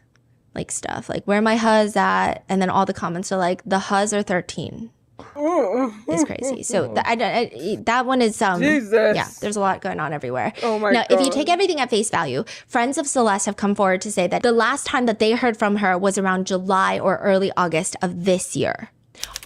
[SPEAKER 2] like stuff like where my Huz at. And then all the comments are like, the Huz are 13. It's crazy. So that one is
[SPEAKER 1] Jesus.
[SPEAKER 2] Yeah, there's a lot going on everywhere.
[SPEAKER 1] Oh my
[SPEAKER 2] now,
[SPEAKER 1] God.
[SPEAKER 2] if you take everything at face value, friends of Celeste have come forward to say that the last time that they heard from her was around July or early August of this year.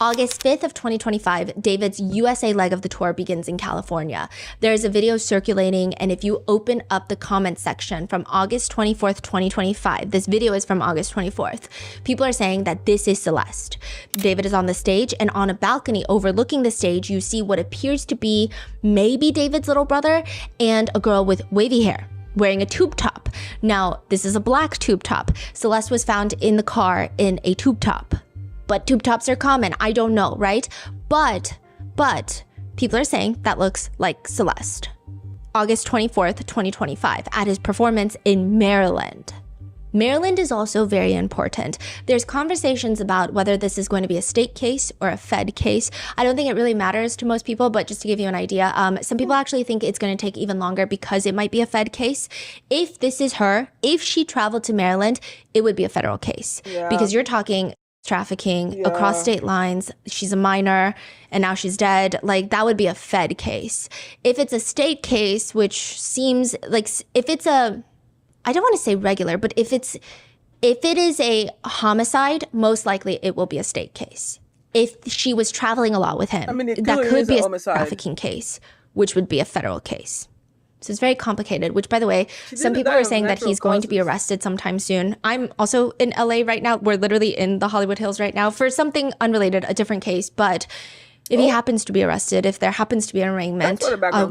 [SPEAKER 2] August 5th of 2025, David's USA leg of the tour begins in California. There's a video circulating, and if you open up the comment section from August 24th, 2025, this video is from August 24th, people are saying that this is Celeste. David is on the stage, and on a balcony overlooking the stage, you see what appears to be maybe David's little brother and a girl with wavy hair wearing a tube top. Now, this is a black tube top. Celeste was found in the car in a tube top. But tube tops are common. I don't know, right? But people are saying that looks like Celeste. August 24th, 2025, at his performance in Maryland. Maryland is also very important. There's conversations about whether this is going to be a state case or a Fed case. I don't think it really matters to most people, but just to give you an idea, some people actually think it's going to take even longer because it might be a Fed case. If this is her, if she traveled to Maryland, it would be a federal case. Yeah. Because you're talking trafficking across state lines. She's a minor and now she's dead. Like, that would be a Fed case. If it's a state case, which seems like, if it's a, I don't want to say regular, but if it is a homicide, most likely it will be a state case. If she was traveling a lot with him, that could be a trafficking case, which would be a federal case. So it's very complicated, which, by the way, some people are saying that he's going to be arrested sometime soon. I'm also in LA right now. We're literally in the Hollywood Hills right now for something unrelated, a different case. But if he happens to be arrested, if there happens to be an arraignment,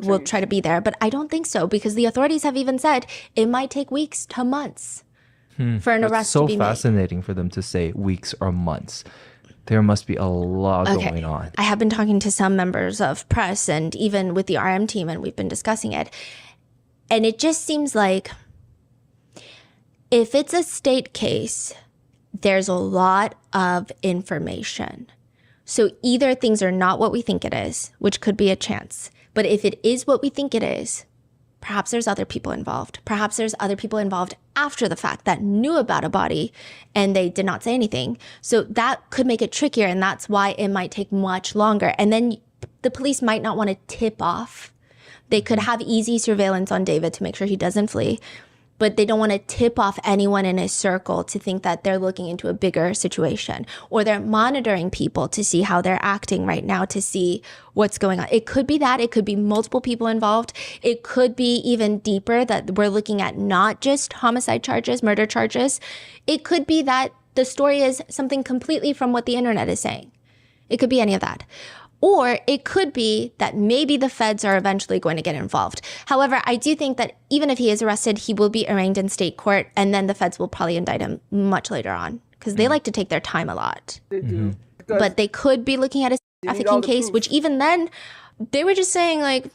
[SPEAKER 2] we'll try to be there. But I don't think so, because the authorities have even said it might take weeks to months for an arrest to be made.
[SPEAKER 3] It's so fascinating for them to say weeks or months. There must be a lot going on.
[SPEAKER 2] I have been talking to some members of press and even with the RM team, and we've been discussing it. And it just seems like if it's a state case, there's a lot of information. So either things are not what we think it is, which could be a chance. But if it is what we think it is, perhaps there's other people involved. Perhaps there's other people involved after the fact that knew about a body and they did not say anything. So that could make it trickier, and that's why it might take much longer. And then the police might not want to tip off. They could have easy surveillance on David to make sure he doesn't flee, but they don't want to tip off anyone in his circle to think that they're looking into a bigger situation, or they're monitoring people to see how they're acting right now to see what's going on. It could be that. It could be multiple people involved. It could be even deeper, that we're looking at not just homicide charges, murder charges. It could be that the story is something completely from what the internet is saying. It could be any of that. Or it could be that maybe the feds are eventually going to get involved. However, I do think that even if he is arrested, he will be arraigned in state court, and then the feds will probably indict him much later on, because they like to take their time a lot.
[SPEAKER 1] They do.
[SPEAKER 2] But they could be looking at a trafficking case, which even then, they were just saying, like,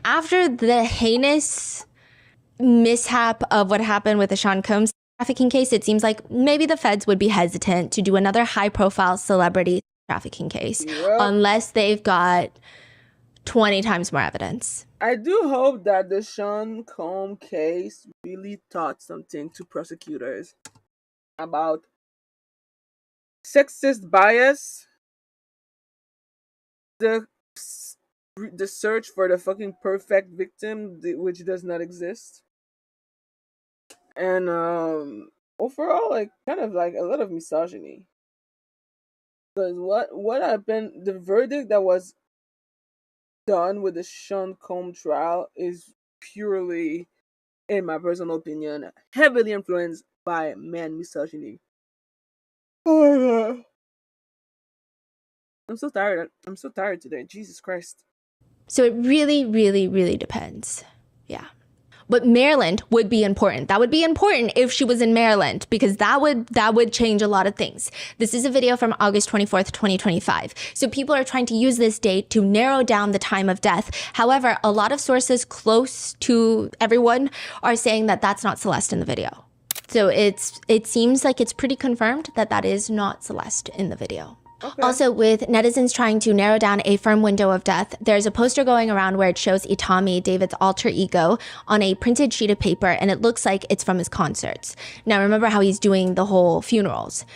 [SPEAKER 2] after the heinous mishap of what happened with the Sean Combs trafficking case, it seems like maybe the feds would be hesitant to do another high-profile celebrity trafficking case unless they've got 20 times more evidence.
[SPEAKER 1] I do hope that the Sean Combs case really taught something to prosecutors about sexist bias the the search for the fucking perfect victim, which does not exist, and overall, like, kind of like a lot of misogyny. Because what happened, the verdict that was done with the Sean Combs trial is purely, in my personal opinion, heavily influenced by man misogyny. Oh, I'm so tired. I'm so tired today. Jesus Christ.
[SPEAKER 2] So it really, really, really depends. Yeah. But Maryland would be important. That would be important if she was in Maryland, because that would change a lot of things. This is a video from August 24th, 2025. So people are trying to use this date to narrow down the time of death. However, a lot of sources close to everyone are saying that that's not Celeste in the video. So it seems like it's pretty confirmed that that is not Celeste in the video. Okay. Also, with netizens trying to narrow down a firm window of death, there's a poster going around where it shows Itami, David's alter ego, on a printed sheet of paper, and it looks like it's from his concerts. Now, remember how he's doing the whole funerals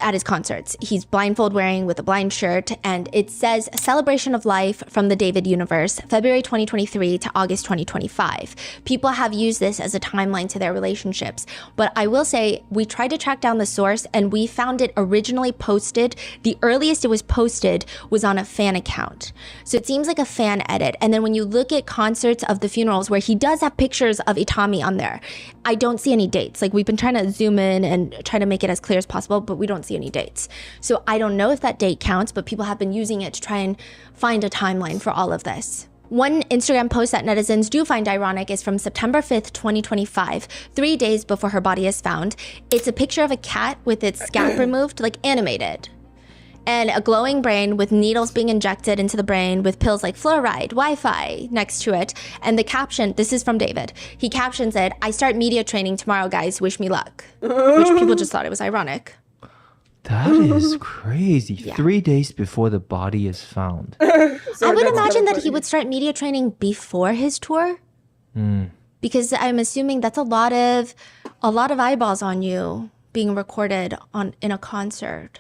[SPEAKER 2] at his concerts. He's blindfold wearing with a blind shirt, and it says Celebration of Life from the David Universe, February 2023 to August 2025. People have used this as a timeline to their relationships, but I will say we tried to track down the source and we found it originally posted. The earliest it was posted was on a fan account. So it seems like a fan edit. And then when you look at concerts of the funerals where he does have pictures of Itami on there, I don't see any dates. Like, we've been trying to zoom in and try to make it as clear as possible, but we don't see any dates. So I don't know if that date counts, but people have been using it to try and find a timeline for all of this. One Instagram post that netizens do find ironic is from September 5th, 2025, 3 days before her body is found. It's a picture of a cat with its scalp removed, like animated, and a glowing brain with needles being injected into the brain with pills like fluoride, Wi-Fi next to it. And the caption, this is from David. He captions it, "I start media training tomorrow, guys. Wish me luck." Which people just thought it was ironic.
[SPEAKER 3] That is crazy. Yeah. 3 days before the body is found.
[SPEAKER 2] I would imagine that he would start media training before his tour. Because I'm assuming that's a lot of eyeballs on you being recorded in a concert.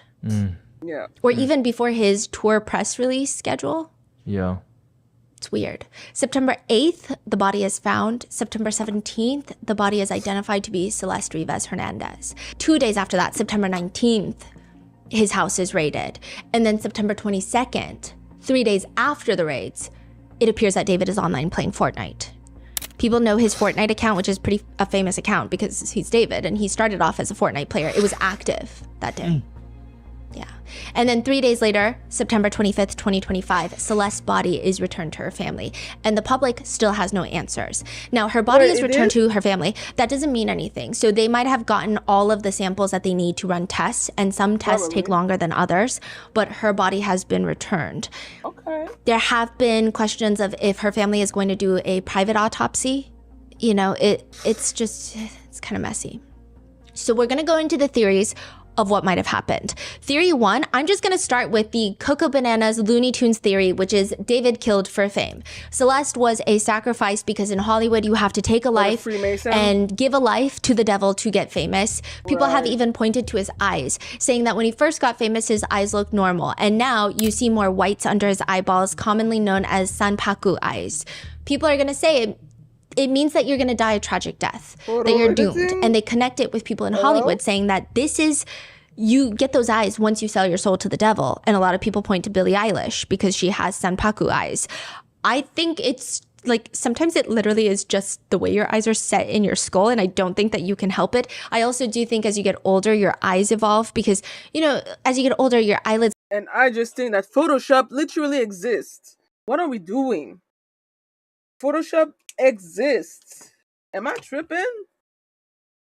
[SPEAKER 1] Yeah.
[SPEAKER 2] Or even before his tour press release schedule.
[SPEAKER 3] Yeah.
[SPEAKER 2] It's weird. September 8th, the body is found. September 17th, the body is identified to be Celeste Rivas Hernandez. 2 days after that, September 19th, his house is raided. And then September 22nd, 3 days after the raids, it appears that David is online playing Fortnite. People know his Fortnite account, which is a famous account because he's David, and he started off as a Fortnite player. It was active that day. Yeah. And then 3 days later, September 25th, 2025, Celeste's body is returned to her family, and the public still has no answers. Now, her body is returned to her family. That doesn't mean anything. So they might have gotten all of the samples that they need to run tests, and some tests take longer than others, but her body has been returned.
[SPEAKER 1] Okay.
[SPEAKER 2] There have been questions of if her family is going to do a private autopsy. You know, it's kind of messy. So we're going to go into the theories of what might have happened. Theory 1, I'm just going to start with the Coco Bananas Looney Tunes theory, which is David killed for fame. Celeste was a sacrifice because in Hollywood you have to take a life and give a life to the devil to get famous. People have even pointed to his eyes, saying that when he first got famous, his eyes looked normal, and now you see more whites under his eyeballs, commonly known as sanpaku eyes. People are going to say it means that you're going to die a tragic death, that you're doomed. And they connect it with people in Hollywood saying that you get those eyes once you sell your soul to the devil. And a lot of people point to Billie Eilish because she has sanpaku eyes. I think it's like, sometimes it literally is just the way your eyes are set in your skull, and I don't think that you can help it. I also do think as you get older, your eyes evolve because, you know, as you get older, your eyelids.
[SPEAKER 1] And I just think that Photoshop literally exists. What are we doing? Photoshop exists. Am I tripping?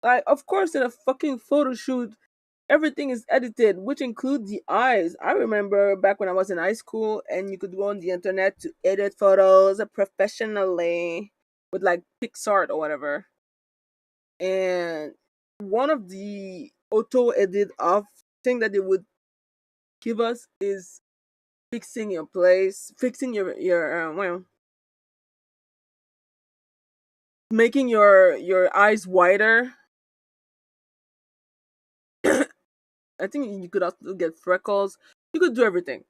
[SPEAKER 1] Like, of course, in a fucking photo shoot, everything is edited, which includes the eyes. I remember back when I was in high school and you could go on the internet to edit photos professionally with like PixArt or whatever. And one of the auto edit off thing that they would give us is fixing your place, fixing your making your eyes wider. I think you could also get freckles. You could do everything.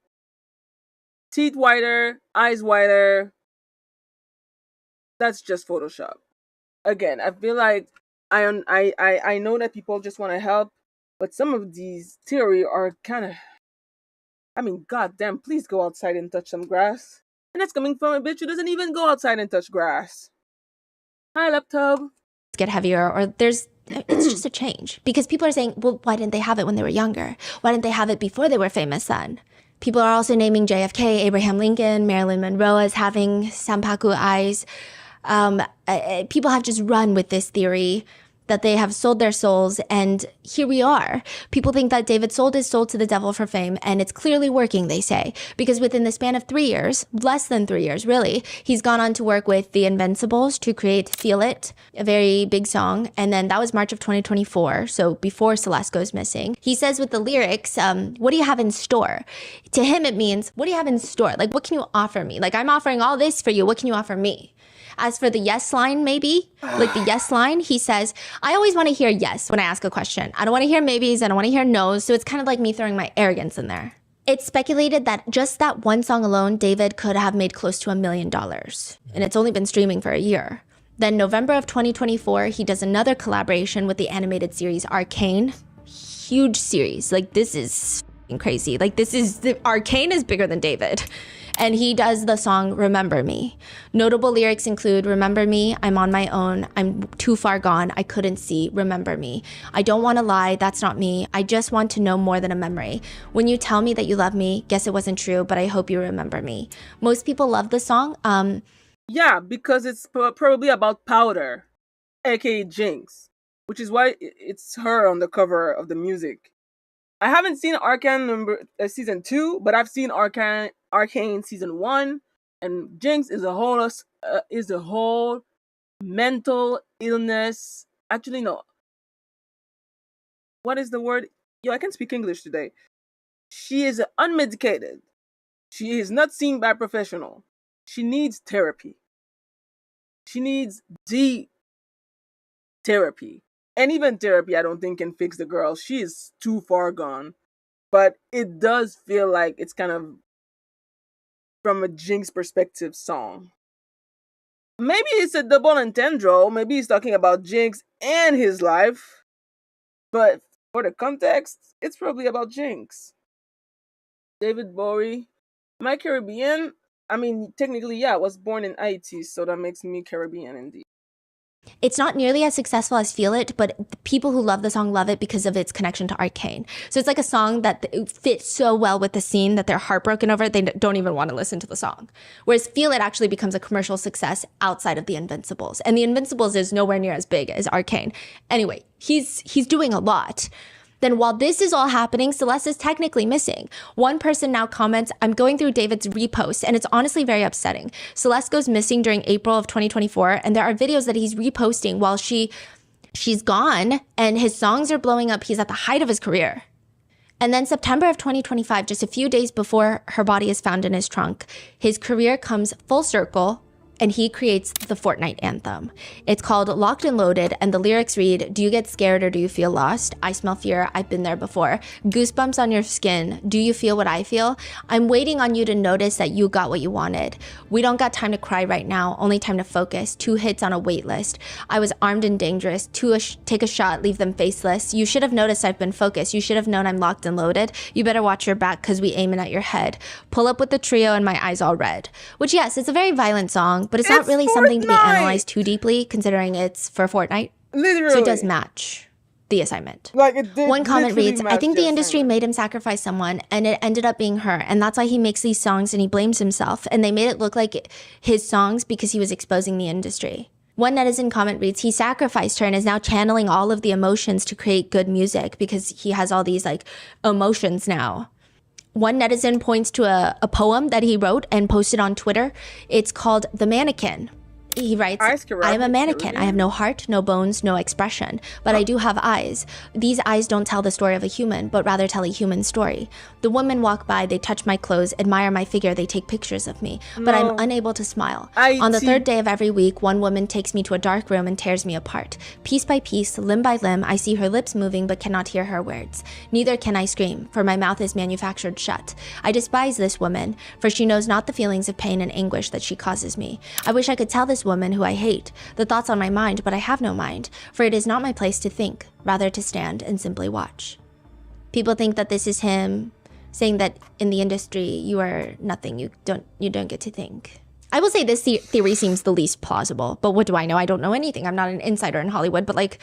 [SPEAKER 1] teeth whiter, eyes whiter. That's just Photoshop. Again, I feel like I know that people just want to help, but some of these theory are kind of, I mean, goddamn, please go outside and touch some grass. And that's coming from a bitch who doesn't even go outside and touch grass. Hi, laptop.
[SPEAKER 2] Get heavier, or it's just a change. Because people are saying, well, why didn't they have it when they were younger? Why didn't they have it before they were famous then? People are also naming JFK, Abraham Lincoln, Marilyn Monroe as having Sampaku eyes. People have just run with this theory that they have sold their souls, and here we are. People think that David sold his soul to the devil for fame, and it's clearly working, they say, because within the span of 3 years, less than 3 years, really, he's gone on to work with the Invincibles to create Feel It, a very big song, and then that was March of 2024, so before Celeste Goes Missing. He says with the lyrics, what do you have in store? To him, it means, what do you have in store? Like, what can you offer me? Like, I'm offering all this for you. What can you offer me? As for the yes line, maybe, like the yes line, he says, I always want to hear yes when I ask a question. I don't want to hear maybes. I don't want to hear no's. So it's kind of like me throwing my arrogance in there. It's speculated that just that one song alone, David could have made close to $1 million. And it's only been streaming for a year. Then November of 2024, he does another collaboration with the animated series Arcane. Huge series. Like, this is crazy. Like, Arcane is bigger than David. And he does the song Remember Me. Notable lyrics include Remember Me, I'm on my own, I'm too far gone, I couldn't see, remember me. I don't want to lie, that's not me, I just want to know more than a memory. When you tell me that you love me, guess it wasn't true, but I hope you remember me. Most people love the song.
[SPEAKER 1] Yeah, because it's probably about Powder, aka Jinx, which is why it's her on the cover of the music. I haven't seen Arcane season 2, but I've seen Arcane season 1, and Jinx is a whole mental illness. Actually, no. What is the word? Yo, I can speak English today. She is unmedicated. She is not seen by a professional. She needs therapy. She needs deep therapy. And even therapy, I don't think, can fix the girl. She is too far gone. But it does feel like it's kind of from a Jinx perspective song. Maybe it's a double entendre. Maybe he's talking about Jinx and his life. But for the context, it's probably about Jinx. David Bowie. Am I Caribbean? I mean, technically, yeah, I was born in Haiti, so that makes me Caribbean indeed.
[SPEAKER 2] It's not nearly as successful as Feel It, but the people who love the song love it because of its connection to Arcane. So it's like a song that fits so well with the scene that they're heartbroken over it, they don't even want to listen to the song. Whereas Feel It actually becomes a commercial success outside of the Invincibles. And the Invincibles is nowhere near as big as Arcane. Anyway, he's doing a lot. Then while this is all happening, Celeste is technically missing. One person now comments, I'm going through David's reposts, and it's honestly very upsetting. Celeste goes missing during April of 2024, and there are videos that he's reposting while she's gone, and his songs are blowing up. He's at the height of his career. And then September of 2025, just a few days before her body is found in his trunk, his career comes full circle, and he creates the Fortnite anthem. It's called Locked and Loaded, and the lyrics read, do you get scared or do you feel lost? I smell fear, I've been there before. Goosebumps on your skin, do you feel what I feel? I'm waiting on you to notice that you got what you wanted. We don't got time to cry right now, only time to focus. 2 hits on a wait list. I was armed and dangerous. Take a shot, leave them faceless. You should have noticed I've been focused. You should have known I'm locked and loaded. You better watch your back, cause we aiming at your head. Pull up with the trio and my eyes all red. Which, yes, it's a very violent song, but it's not really Fortnite. Something to be analyzed too deeply, considering it's for Fortnite.
[SPEAKER 1] Literally.
[SPEAKER 2] So it does match the assignment.
[SPEAKER 1] Like it did.
[SPEAKER 2] One comment reads, I think the industry made him sacrifice someone, and it ended up being her, and that's why he makes these songs and he blames himself, and they made it look like his songs because he was exposing the industry. One netizen comment reads, he sacrificed her and is now channeling all of the emotions to create good music because he has all these like emotions now. One netizen points to a poem that he wrote and posted on Twitter. It's called The Mannequin. he writes, I am a mannequin. I have no heart, no bones, no expression, but I do have eyes. These eyes don't tell the story of a human, but rather tell a human story. The women walk by, they touch my clothes, admire my figure, they take pictures of me, but I'm unable to smile. On the third day of every week, one woman takes me to a dark room and tears me apart. Piece by piece, limb by limb, I see her lips moving but cannot hear her words. Neither can I scream, for my mouth is manufactured shut. I despise this woman, for she knows not the feelings of pain and anguish that she causes me. I wish I could tell this woman who I hate the thoughts on my mind, but I have no mind, for it is not my place to think, rather to stand and simply watch. People think that this is him saying that in the industry you are nothing, you don't get to think. I will say this theory seems the least plausible, but what do I know? I don't know anything. I'm not an insider in Hollywood, but like,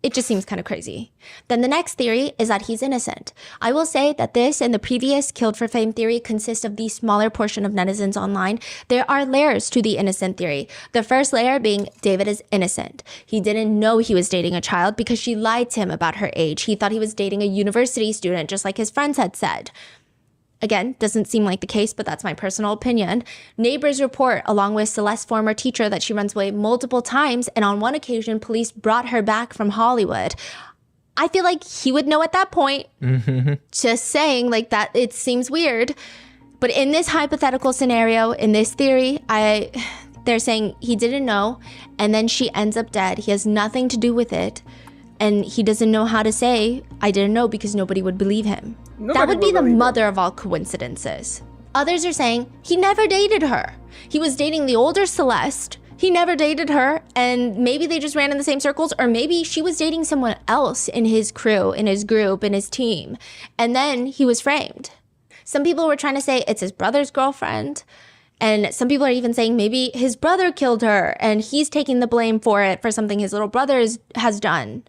[SPEAKER 2] it just seems kind of crazy. Then the next theory is that he's innocent. I will say that this and the previous killed for fame theory consist of the smaller portion of netizens online. There are layers to the innocent theory. The first layer being David is innocent. He didn't know he was dating a child because she lied to him about her age. He thought he was dating a university student, just like his friends had said. Again, doesn't seem like the case, but that's my personal opinion. Neighbors report, along with Celeste's former teacher, that she runs away multiple times, and on one occasion, police brought her back from Hollywood. I feel like he would know at that point. Just saying, like, that it seems weird. But in this hypothetical scenario, in this theory, they're saying he didn't know, and then she ends up dead. He has nothing to do with it. And he doesn't know how to say, I didn't know, because nobody would believe him. That would be the mother of all coincidences. Others are saying he never dated her. He was dating the older Celeste. He never dated her, and maybe they just ran in the same circles, or maybe she was dating someone else in his crew, in his group, in his team. And then he was framed. Some people were trying to say it's his brother's girlfriend. And some people are even saying maybe his brother killed her and he's taking the blame for it, for something his little brother has done.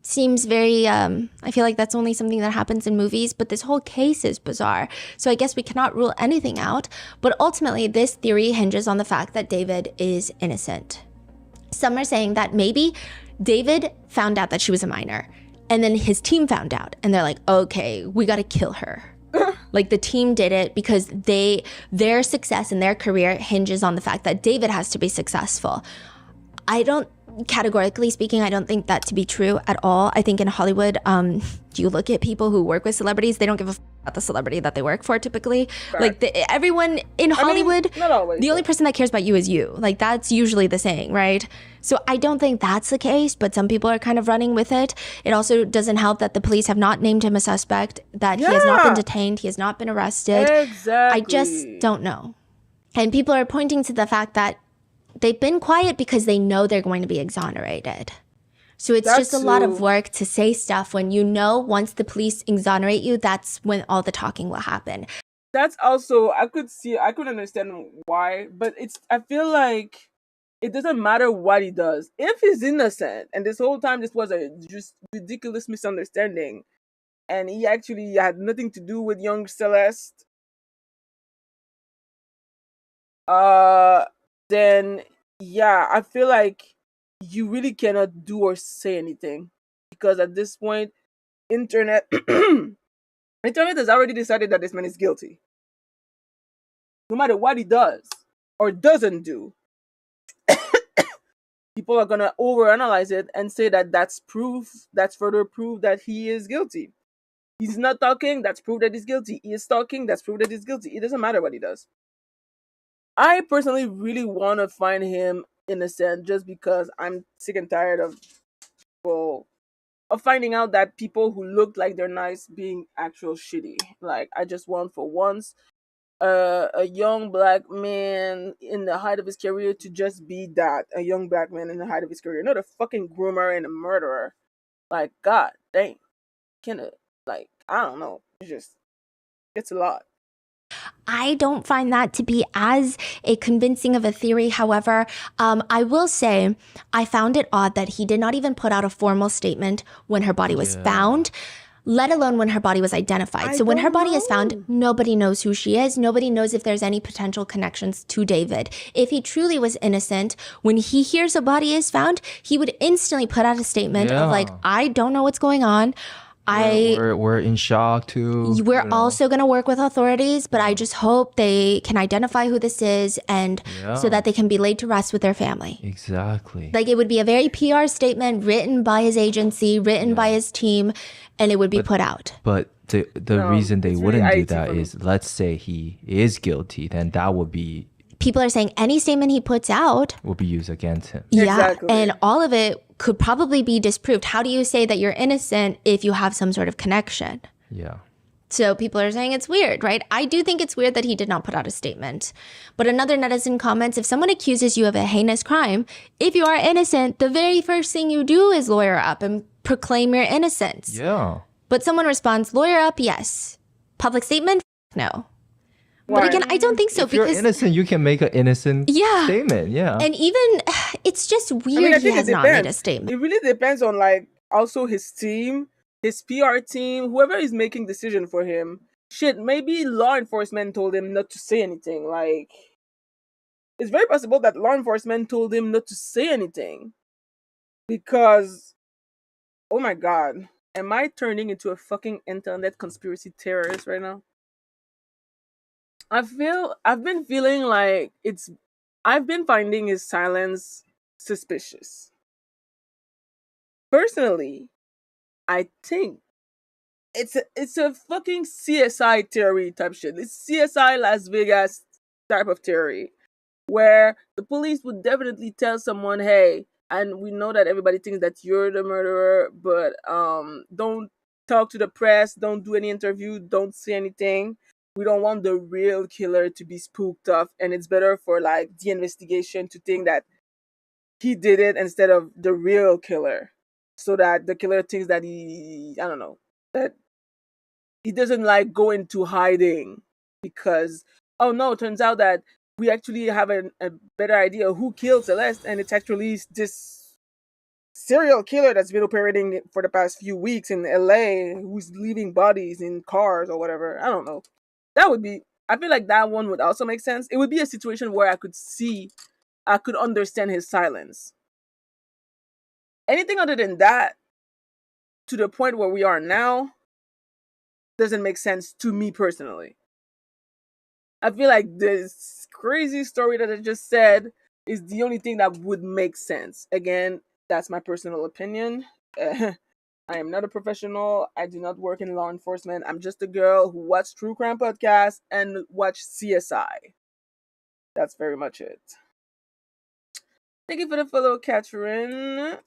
[SPEAKER 2] Seems very, I feel like that's only something that happens in movies, but this whole case is bizarre. So I guess we cannot rule anything out, but ultimately this theory hinges on the fact that David is innocent. Some are saying that maybe David found out that she was a minor, and then his team found out, and they're like, okay, we gotta kill her. Like, the team did it because their success in their career hinges on the fact that David has to be successful. Categorically speaking, I don't think that to be true at all. I think in Hollywood, you look at people who work with celebrities, they don't give a about the celebrity that they work for typically. Right. Like, everyone in Hollywood, not always, the only person that cares about you is you. Like, that's usually the saying, right? So I don't think that's the case, but some people are kind of running with it. It also doesn't help that the police have not named him a suspect, that he has not been detained, he has not been arrested.
[SPEAKER 1] Exactly.
[SPEAKER 2] I just don't know. And people are pointing to the fact that they've been quiet because they know they're going to be exonerated. So it's just a lot of work to say stuff when you know once the police exonerate you, that's when all the talking will happen.
[SPEAKER 1] That's also, I could understand why, but I feel like it doesn't matter what he does. If he's innocent, and this whole time this was a just ridiculous misunderstanding, and he actually had nothing to do with young Celeste, then yeah, I feel like you really cannot do or say anything, because at this point, internet has already decided that this man is guilty. No matter what he does or doesn't do, people are gonna overanalyze it and say that that's further proof that he is guilty. He's not talking, that's proof that he's guilty. He is talking, that's proof that he's guilty. It doesn't matter what he does. I personally really want to find him innocent, just because I'm sick and tired of finding out that people who look like they're nice being actual shitty. Like, I just want for once a young black man in the height of his career to just be that, a young black man in the height of his career, not a fucking groomer and a murderer. Like, god dang, I don't know, it's a lot.
[SPEAKER 2] I don't find that to be as a convincing of a theory. However, I will say I found it odd that he did not even put out a formal statement when her body was found, let alone when her body was identified. So when her body is found, nobody knows who she is. Nobody knows if there's any potential connections to David. If he truly was innocent, when he hears a body is found, he would instantly put out a statement of like, I don't know what's going on.
[SPEAKER 3] we're in shock too.
[SPEAKER 2] We're also going to work with authorities, but I just hope they can identify who this is and so that they can be laid to rest with their family.
[SPEAKER 3] Exactly.
[SPEAKER 2] Like it would be a very PR statement written by his agency, written by his team, and it would be put out.
[SPEAKER 3] But the reason they wouldn't do that is, let's say he is guilty, then that would be...
[SPEAKER 2] People are saying any statement he puts out
[SPEAKER 3] will be used against him.
[SPEAKER 2] Yeah, exactly. And all of it could probably be disproved. How do you say that you're innocent if you have some sort of connection?
[SPEAKER 3] Yeah.
[SPEAKER 2] So people are saying it's weird, right? I do think it's weird that he did not put out a statement. But another netizen comments, if someone accuses you of a heinous crime, if you are innocent, the very first thing you do is lawyer up and proclaim your innocence.
[SPEAKER 3] Yeah.
[SPEAKER 2] But someone responds, lawyer up, yes. Public statement, no. But again, I don't think so.
[SPEAKER 3] If you're innocent, you can make an innocent statement. Yeah.
[SPEAKER 2] And even, it's just weird he has not made a statement.
[SPEAKER 1] It really depends on like also his team, his PR team, whoever is making decision for him. Shit, maybe law enforcement told him not to say anything. Like, it's very possible that law enforcement told him not to say anything. Because, oh my God, am I turning into a fucking internet conspiracy terrorist right now? I've been feeling like I've been finding his silence suspicious. Personally, I think it's a fucking CSI theory type shit. It's CSI Las Vegas type of theory where the police would definitely tell someone, hey, and we know that everybody thinks that you're the murderer, but don't talk to the press, don't do any interview, don't say anything. We don't want the real killer to be spooked off, and it's better for like the investigation to think that he did it instead of the real killer, so that the killer thinks that that he doesn't like go into hiding because, oh no, it turns out that we actually have a better idea who killed Celeste, and it's actually this serial killer that's been operating for the past few weeks in LA who's leaving bodies in cars or whatever. I don't know. That would be, I feel like that one would also make sense. It would be a situation where I could understand his silence. Anything other than that, to the point where we are now, doesn't make sense to me personally. I feel like this crazy story that I just said is the only thing that would make sense. Again, that's my personal opinion. I am not a professional. I do not work in law enforcement. I'm just a girl who watched true crime podcasts and watched CSI. That's very much it. Thank you for the follow, Catherine.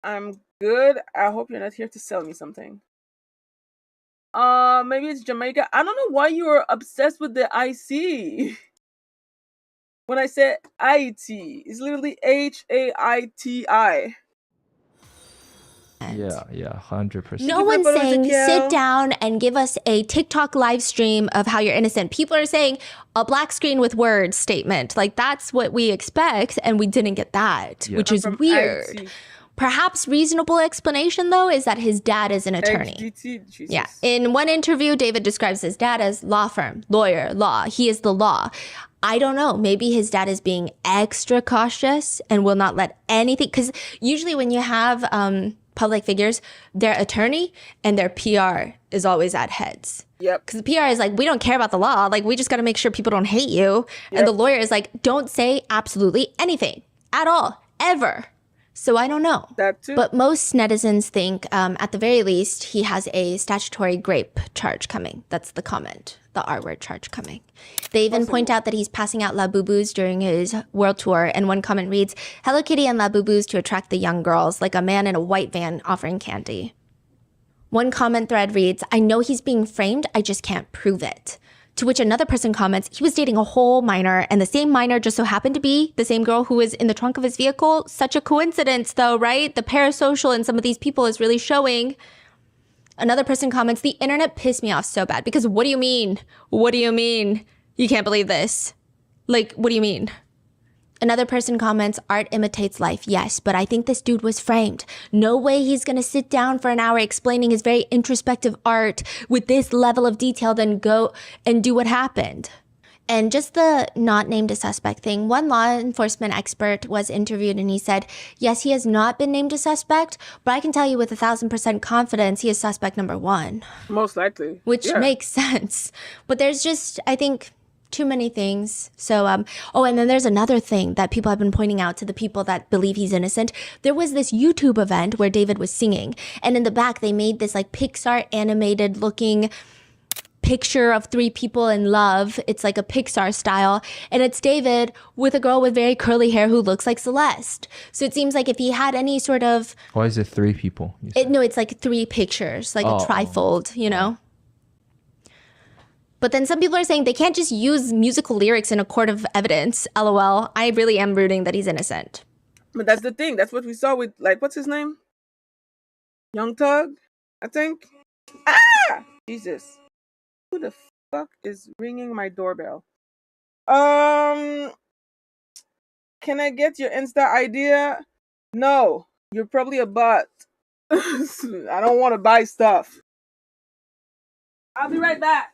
[SPEAKER 1] I'm good. I hope you're not here to sell me something. Maybe it's Jamaica. I don't know why you're obsessed with the IC. When I said IT, it's literally HAITI.
[SPEAKER 3] Yeah, 100%.
[SPEAKER 2] No one's saying sit down and give us a TikTok live stream of how you're innocent. People are saying a black screen with words statement. Like that's what we expect, and we didn't get that, which is weird. IT. Perhaps reasonable explanation though is that his dad is an attorney. Yeah. In one interview, David describes his dad as law firm, lawyer, law. He is the law. I don't know. Maybe his dad is being extra cautious and will not let anything, because usually when you have public figures, their attorney and their PR is always at heads.
[SPEAKER 1] Yep.
[SPEAKER 2] Because the PR is like, we don't care about the law. Like, we just got to make sure people don't hate you. Yep. And the lawyer is like, don't say absolutely anything at all, ever. So I don't know.
[SPEAKER 1] That too.
[SPEAKER 2] But most netizens think, at the very least, he has a statutory grape charge coming. That's the comment, the R-word charge coming. They even point out that he's passing out Labubus during his world tour. And one comment reads, Hello Kitty and Labubus to attract the young girls, like a man in a white van offering candy. One comment thread reads, I know he's being framed, I just can't prove it. To which another person comments, he was dating a whole minor, and the same minor just so happened to be the same girl who was in the trunk of his vehicle. Such a coincidence, though, right? The parasocial in some of these people is really showing. Another person comments, the internet pissed me off so bad, because what do you mean? What do you mean? You can't believe this. Like, what do you mean? Another person comments, art imitates life. Yes, but I think this dude was framed. No way he's going to sit down for an hour explaining his very introspective art with this level of detail, then go and do what happened. And just the not named a suspect thing, one law enforcement expert was interviewed and he said, yes, he has not been named a suspect, but I can tell you with 1,000% confidence he is suspect number 1.
[SPEAKER 1] Most likely.
[SPEAKER 2] Which makes sense. But there's just, I think, too many things. So, and then there's another thing that people have been pointing out to the people that believe he's innocent. There was this YouTube event where David was singing, and in the back they made this like Pixar animated looking picture of 3 people in love. It's like a Pixar style, and it's David with a girl with very curly hair who looks like Celeste. So it seems like if he had any sort of...
[SPEAKER 3] Why is it 3 people?
[SPEAKER 2] No, it's like 3 pictures, like a trifold, you know? But then some people are saying they can't just use musical lyrics in a court of evidence. LOL. I really am rooting that he's innocent.
[SPEAKER 1] But that's the thing. That's what we saw with, like, what's his name? Young Thug, I think. Ah! Jesus. Who the fuck is ringing my doorbell? Can I get your Insta idea? No, you're probably a bot. I don't want to buy stuff. I'll be right back.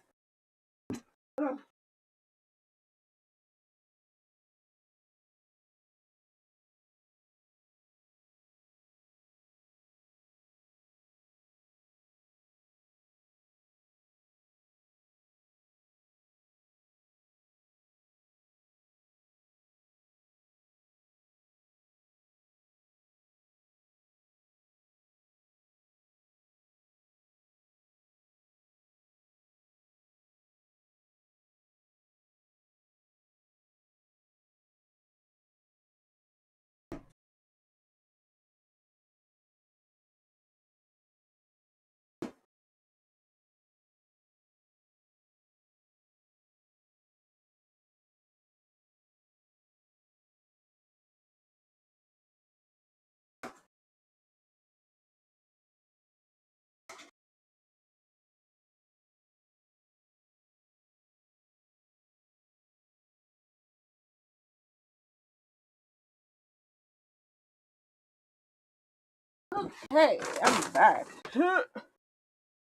[SPEAKER 1] Okay, I'm back.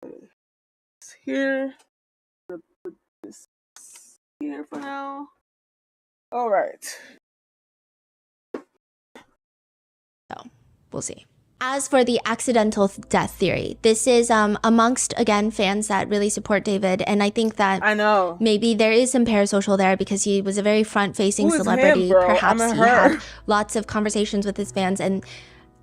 [SPEAKER 1] It's here. Put this here for now. All right.
[SPEAKER 2] So, we'll see. As for the accidental death theory, this is amongst, again, fans that really support David. And I think that maybe there is some parasocial there because he was a very front-facing celebrity. Perhaps he had lots of conversations with his fans. And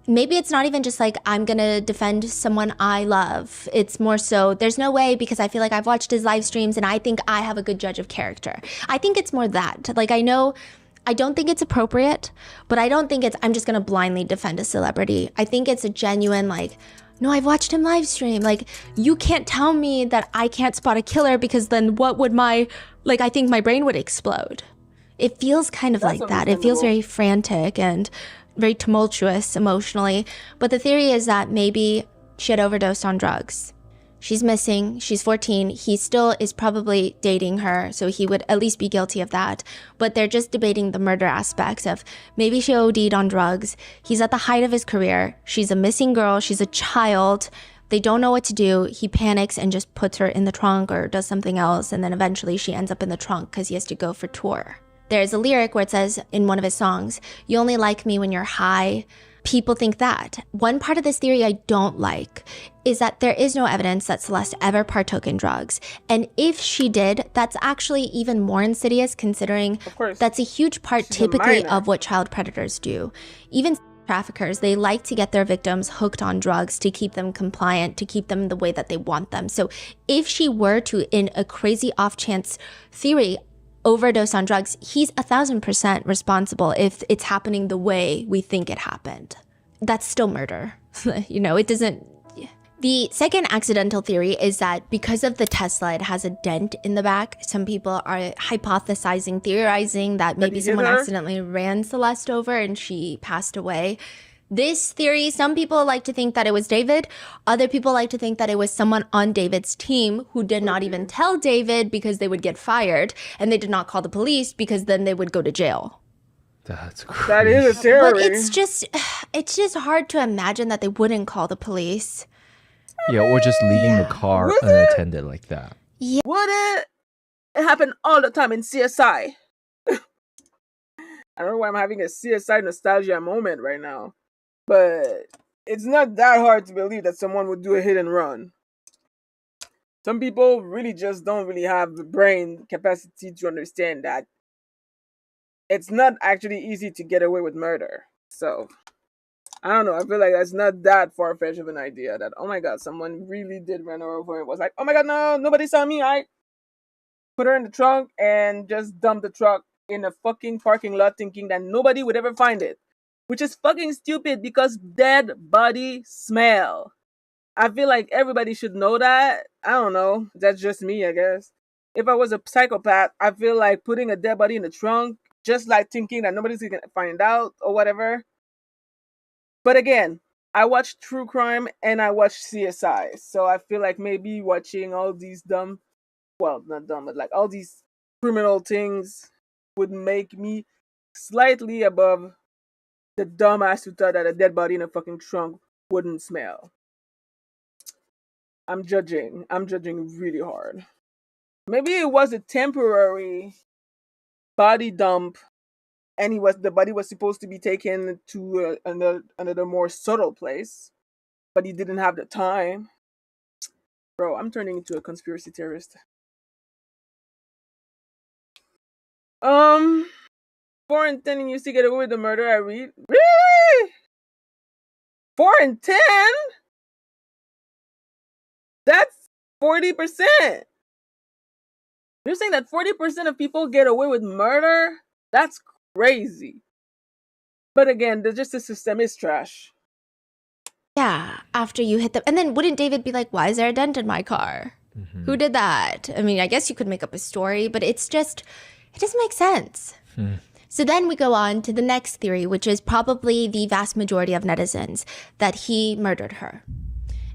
[SPEAKER 2] maybe it's not even just like, I'm going to defend someone I love. It's more so, there's no way, because I feel like I've watched his live streams and I think I have a good judge of character. I think it's more that. Like, I don't think it's appropriate, but I don't think it's, I'm just going to blindly defend a celebrity. I think it's a genuine, like, no, I've watched him live stream. Like, you can't tell me that I can't spot a killer because then what would I think my brain would explode. It feels kind of like that. It feels very frantic and very tumultuous emotionally. But the theory is that maybe she had overdosed on drugs. She's missing. She's 14. He still is probably dating her, so he would at least be guilty of that. But they're just debating the murder aspects of maybe she OD'd on drugs. He's at the height of his career. She's a missing girl. She's a child. They don't know what to do. He panics and just puts her in the trunk or does something else. And then eventually she ends up in the trunk because he has to go for tour. There's a lyric where it says in one of his songs, "You only like me when you're high." People think that. One part of this theory I don't like is that there is no evidence that Celeste ever partook in drugs. And if she did, that's actually even more insidious considering that's a huge part typically of what child predators do. Even traffickers, they like to get their victims hooked on drugs to keep them compliant, to keep them the way that they want them. So if she were to, in a crazy off chance theory, overdose on drugs, he's 1,000% responsible if it's happening the way we think it happened. That's still murder. You know, it doesn't... The second accidental theory is that because of the Tesla, it has a dent in the back. Some people are hypothesizing, theorizing that maybe someone accidentally ran Celeste over and she passed away. This theory, some people like to think that it was David. Other people like to think that it was someone on David's team who did not even tell David because they would get fired. And they did not call the police because then they would go to jail.
[SPEAKER 3] That's crazy.
[SPEAKER 1] That is a theory.
[SPEAKER 2] But it's just hard to imagine that they wouldn't call the police.
[SPEAKER 3] Yeah, or just leaving the car unattended like that.
[SPEAKER 2] Yeah.
[SPEAKER 1] Would it? It happened all the time in CSI. I don't know why I'm having a CSI nostalgia moment right now, but it's not that hard to believe that someone would do a hit and run. Some people really just don't really have the brain capacity to understand that it's not actually easy to get away with murder. So, I don't know. I feel like that's not that far-fetched of an idea that, oh my god, someone really did run her over and was like, oh my god, no, nobody saw me. I put her in the trunk and just dump the truck in a fucking parking lot thinking that nobody would ever find it. Which is fucking stupid because dead body smell. I feel like everybody should know that. I don't know. That's just me, I guess. If I was a psychopath, I feel like putting a dead body in the trunk, just like thinking that nobody's gonna find out or whatever. But again, I watch true crime and I watch CSI. So I feel like maybe watching all these dumb, well, not dumb, but like all these criminal things would make me slightly above the dumbass who thought that a dead body in a fucking trunk wouldn't smell. I'm judging really hard. Maybe it was a temporary body dump, and the body was supposed to be taken to another more subtle place, but he didn't have the time. Bro, I'm turning into a conspiracy theorist. 4 and 10 and used to get away with the murder. I read. Really? 4 and 10? That's 40%. You're saying that 40% of people get away with murder? That's crazy. But again, the justice system is trash.
[SPEAKER 2] Yeah, after you hit them. And then wouldn't David be like, why is there a dent in my car? Mm-hmm. Who did that? I mean, I guess you could make up a story, but it doesn't make sense. So then we go on to the next theory, which is probably the vast majority of netizens, that he murdered her.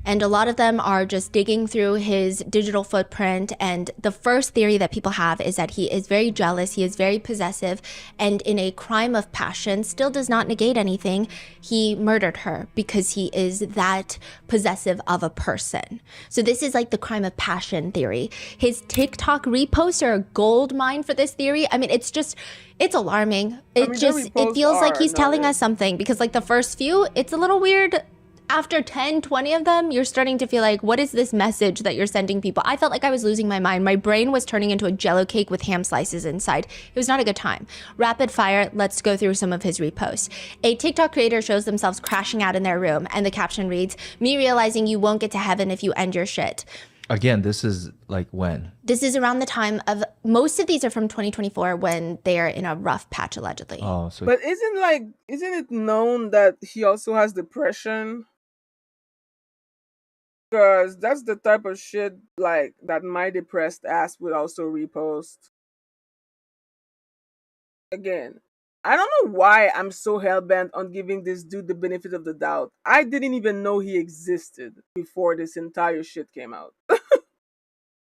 [SPEAKER 2] And a lot of them are just digging through his digital footprint. And the first theory that people have is that he is very jealous, he is very possessive, and in a crime of passion, still does not negate anything, he murdered her because he is that possessive of a person. So this is like the crime of passion theory. His TikTok reposts are a gold mine for this theory. I mean, it's alarming. It feels like he's telling us something, because like the first few, it's a little weird. After 10, 20 of them, you're starting to feel like, what is this message that you're sending people? I felt like I was losing my mind. My brain was turning into a jello cake with ham slices inside. It was not a good time. Rapid fire, let's go through some of his reposts. A TikTok creator shows themselves crashing out in their room, and the caption reads, "Me realizing you won't get to heaven if you end your shit."
[SPEAKER 3] Again, this is like when?
[SPEAKER 2] This is around the time of, most of these are from 2024 when they are in a rough patch, allegedly.
[SPEAKER 3] Oh, so.
[SPEAKER 1] But isn't it known that he also has depression? Because that's the type of shit like that my depressed ass would also repost. Again, I don't know why I'm so hell-bent on giving this dude the benefit of the doubt. I didn't even know he existed before this entire shit came out.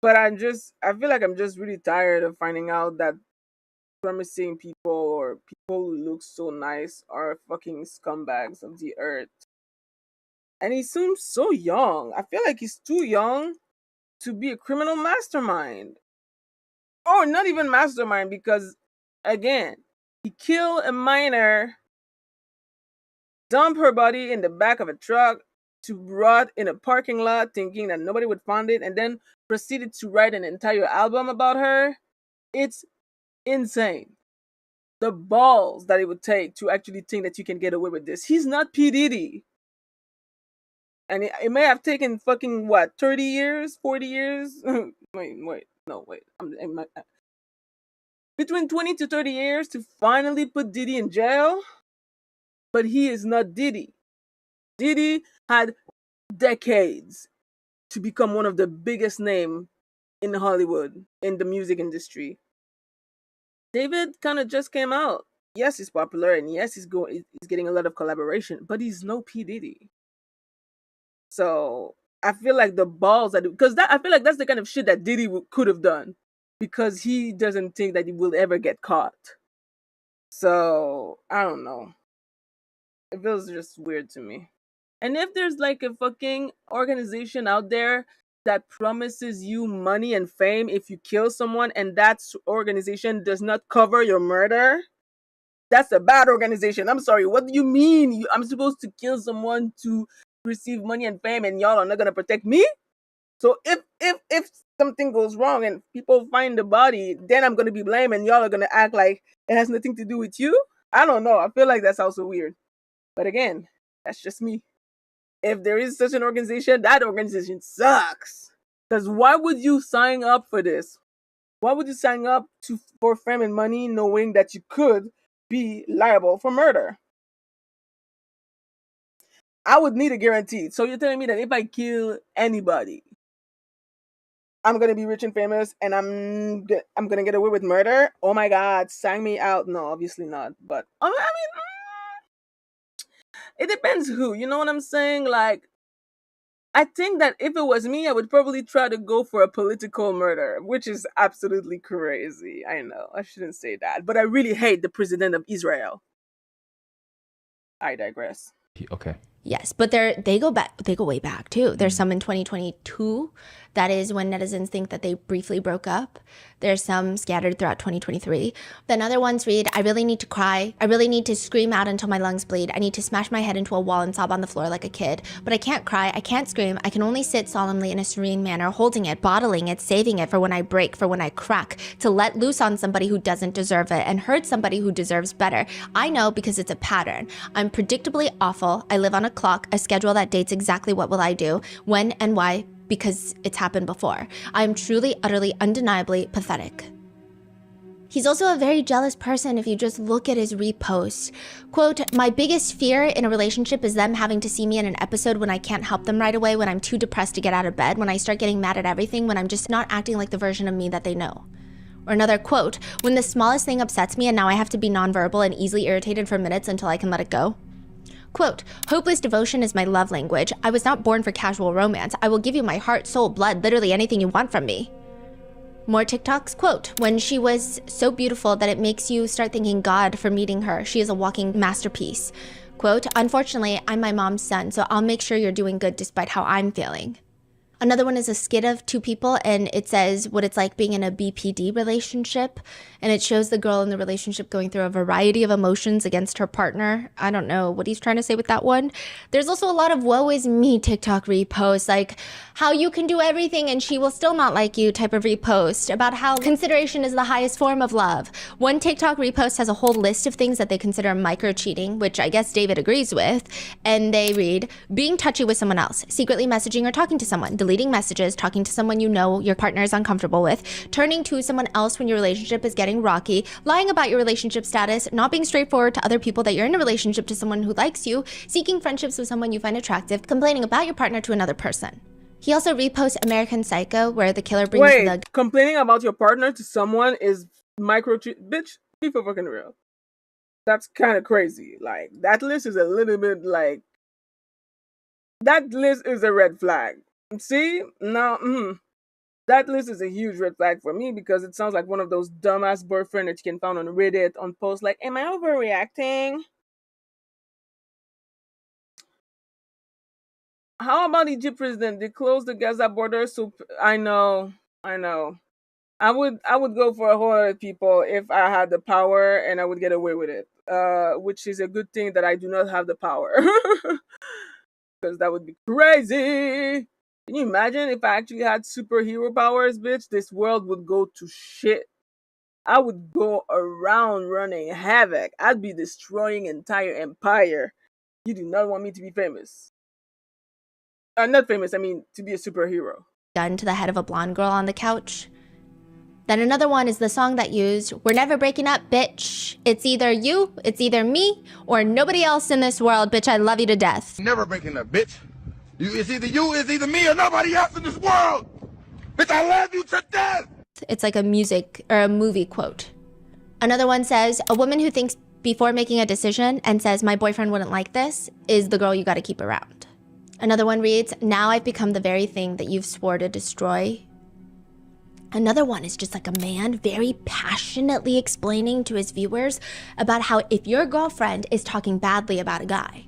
[SPEAKER 1] But I feel like I'm just really tired of finding out that promising people or people who look so nice are fucking scumbags of the earth. And he seems so young. I feel like he's too young to be a criminal mastermind. Or not even mastermind, because, again, he killed a minor, dumped her body in the back of a truck to rot in a parking lot thinking that nobody would find it, and then proceeded to write an entire album about her. It's insane. The balls that it would take to actually think that you can get away with this. He's not P. Diddy. And it may have taken fucking, 30 years, 40 years? wait. Between 20 to 30 years to finally put Diddy in jail? But he is not Diddy. Diddy had decades to become one of the biggest names in Hollywood, in the music industry. David kind of just came out. Yes, he's popular, and yes, he's getting a lot of collaboration, but he's no P. Diddy. So I feel like the balls I feel like that's the kind of shit that Diddy could have done, because he doesn't think that he will ever get caught. So I don't know. It feels just weird to me. And if there's like a fucking organization out there that promises you money and fame if you kill someone, and that organization does not cover your murder, that's a bad organization. I'm sorry. What do you mean? I'm supposed to kill someone to receive money and fame, and y'all are not gonna protect me? So if something goes wrong and people find the body, then I'm gonna be blamed, and y'all are gonna act like it has nothing to do with you. I don't know. I feel like that's also weird. But again, that's just me. If there is such an organization, that organization sucks. Because why would you sign up for this? Why would you sign up for fame and money knowing that you could be liable for murder? I would need a guarantee. So you're telling me that if I kill anybody, I'm gonna be rich and famous, and I'm gonna get away with murder? Oh my God, sign me out. No, obviously not. But I mean, it depends who. You know what I'm saying? Like, I think that if it was me, I would probably try to go for a political murder, which is absolutely crazy. I know, I shouldn't say that, but I really hate the president of Israel. I digress.
[SPEAKER 3] Okay.
[SPEAKER 2] Yes, but they go way back too. There's some in 2022. That is when netizens think that they briefly broke up. There's some scattered throughout 2023. Then other ones read, I really need to cry. I really need to scream out until my lungs bleed. I need to smash my head into a wall and sob on the floor like a kid. But I can't cry. I can't scream. I can only sit solemnly in a serene manner, holding it, bottling it, saving it for when I break, for when I crack, to let loose on somebody who doesn't deserve it and hurt somebody who deserves better. I know because it's a pattern. I'm predictably awful. I live on a clock, a schedule that dates exactly what will I do, when and why, because it's happened before. I am truly, utterly, undeniably pathetic. He's also a very jealous person if you just look at his reposts. Quote, my biggest fear in a relationship is them having to see me in an episode when I can't help them right away, when I'm too depressed to get out of bed, when I start getting mad at everything, when I'm just not acting like the version of me that they know. Or another quote, when the smallest thing upsets me and now I have to be nonverbal and easily irritated for minutes until I can let it go. Quote, hopeless devotion is my love language. I was not born for casual romance. I will give you my heart, soul, blood, literally anything you want from me. More TikToks, quote, when she was so beautiful that it makes you start thanking God for meeting her. She is a walking masterpiece. Quote, unfortunately, I'm my mom's son, so I'll make sure you're doing good despite how I'm feeling. Another one is a skit of two people, and it says what it's like being in a BPD relationship, and it shows the girl in the relationship going through a variety of emotions against her partner. I don't know what he's trying to say with that one. There's also a lot of woe is me TikTok reposts, like how you can do everything and she will still not like you type of repost, about how consideration is the highest form of love. One TikTok repost has a whole list of things that they consider micro-cheating, which I guess David agrees with, and they read, being touchy with someone else, secretly messaging or talking to someone, deleting messages, talking to someone you know your partner is uncomfortable with, turning to someone else when your relationship is getting rocky, lying about your relationship status, not being straightforward to other people that you're in a relationship to someone who likes you, seeking friendships with someone you find attractive, complaining about your partner to another person. He also reposts American Psycho, where the killer brings the...
[SPEAKER 1] complaining about your partner to someone is bitch, be for fucking real. That's kind of crazy. Like, that list is a little bit like... That list is a red flag. See? No, that list is a huge red flag for me because it sounds like one of those dumbass boyfriend that you can find on Reddit on posts like, am I overreacting? How about Egypt president? They closed the Gaza border, so I know. I would go for a whole lot of people if I had the power and I would get away with it. Which is a good thing that I do not have the power. Because that would be crazy. Can you imagine if I actually had superhero powers, bitch? This world would go to shit. I would go around running havoc. I'd be destroying entire empire. You do not want me to be famous. Not famous, I mean to be a superhero.
[SPEAKER 2] Gun to the head of a blonde girl on the couch. Then another one is the song that used, we're never breaking up, bitch. It's either you, it's either me, or nobody else in this world, bitch. I love you to death.
[SPEAKER 13] Never breaking up, bitch. It's either you, it's either me, or nobody else in this world. Bitch, I love you to death.
[SPEAKER 2] It's like a music or a movie quote. Another one says, a woman who thinks before making a decision and says, my boyfriend wouldn't like this, is the girl you gotta keep around. Another one reads, now I've become the very thing that you've swore to destroy. Another one is just like a man very passionately explaining to his viewers about how if your girlfriend is talking badly about a guy,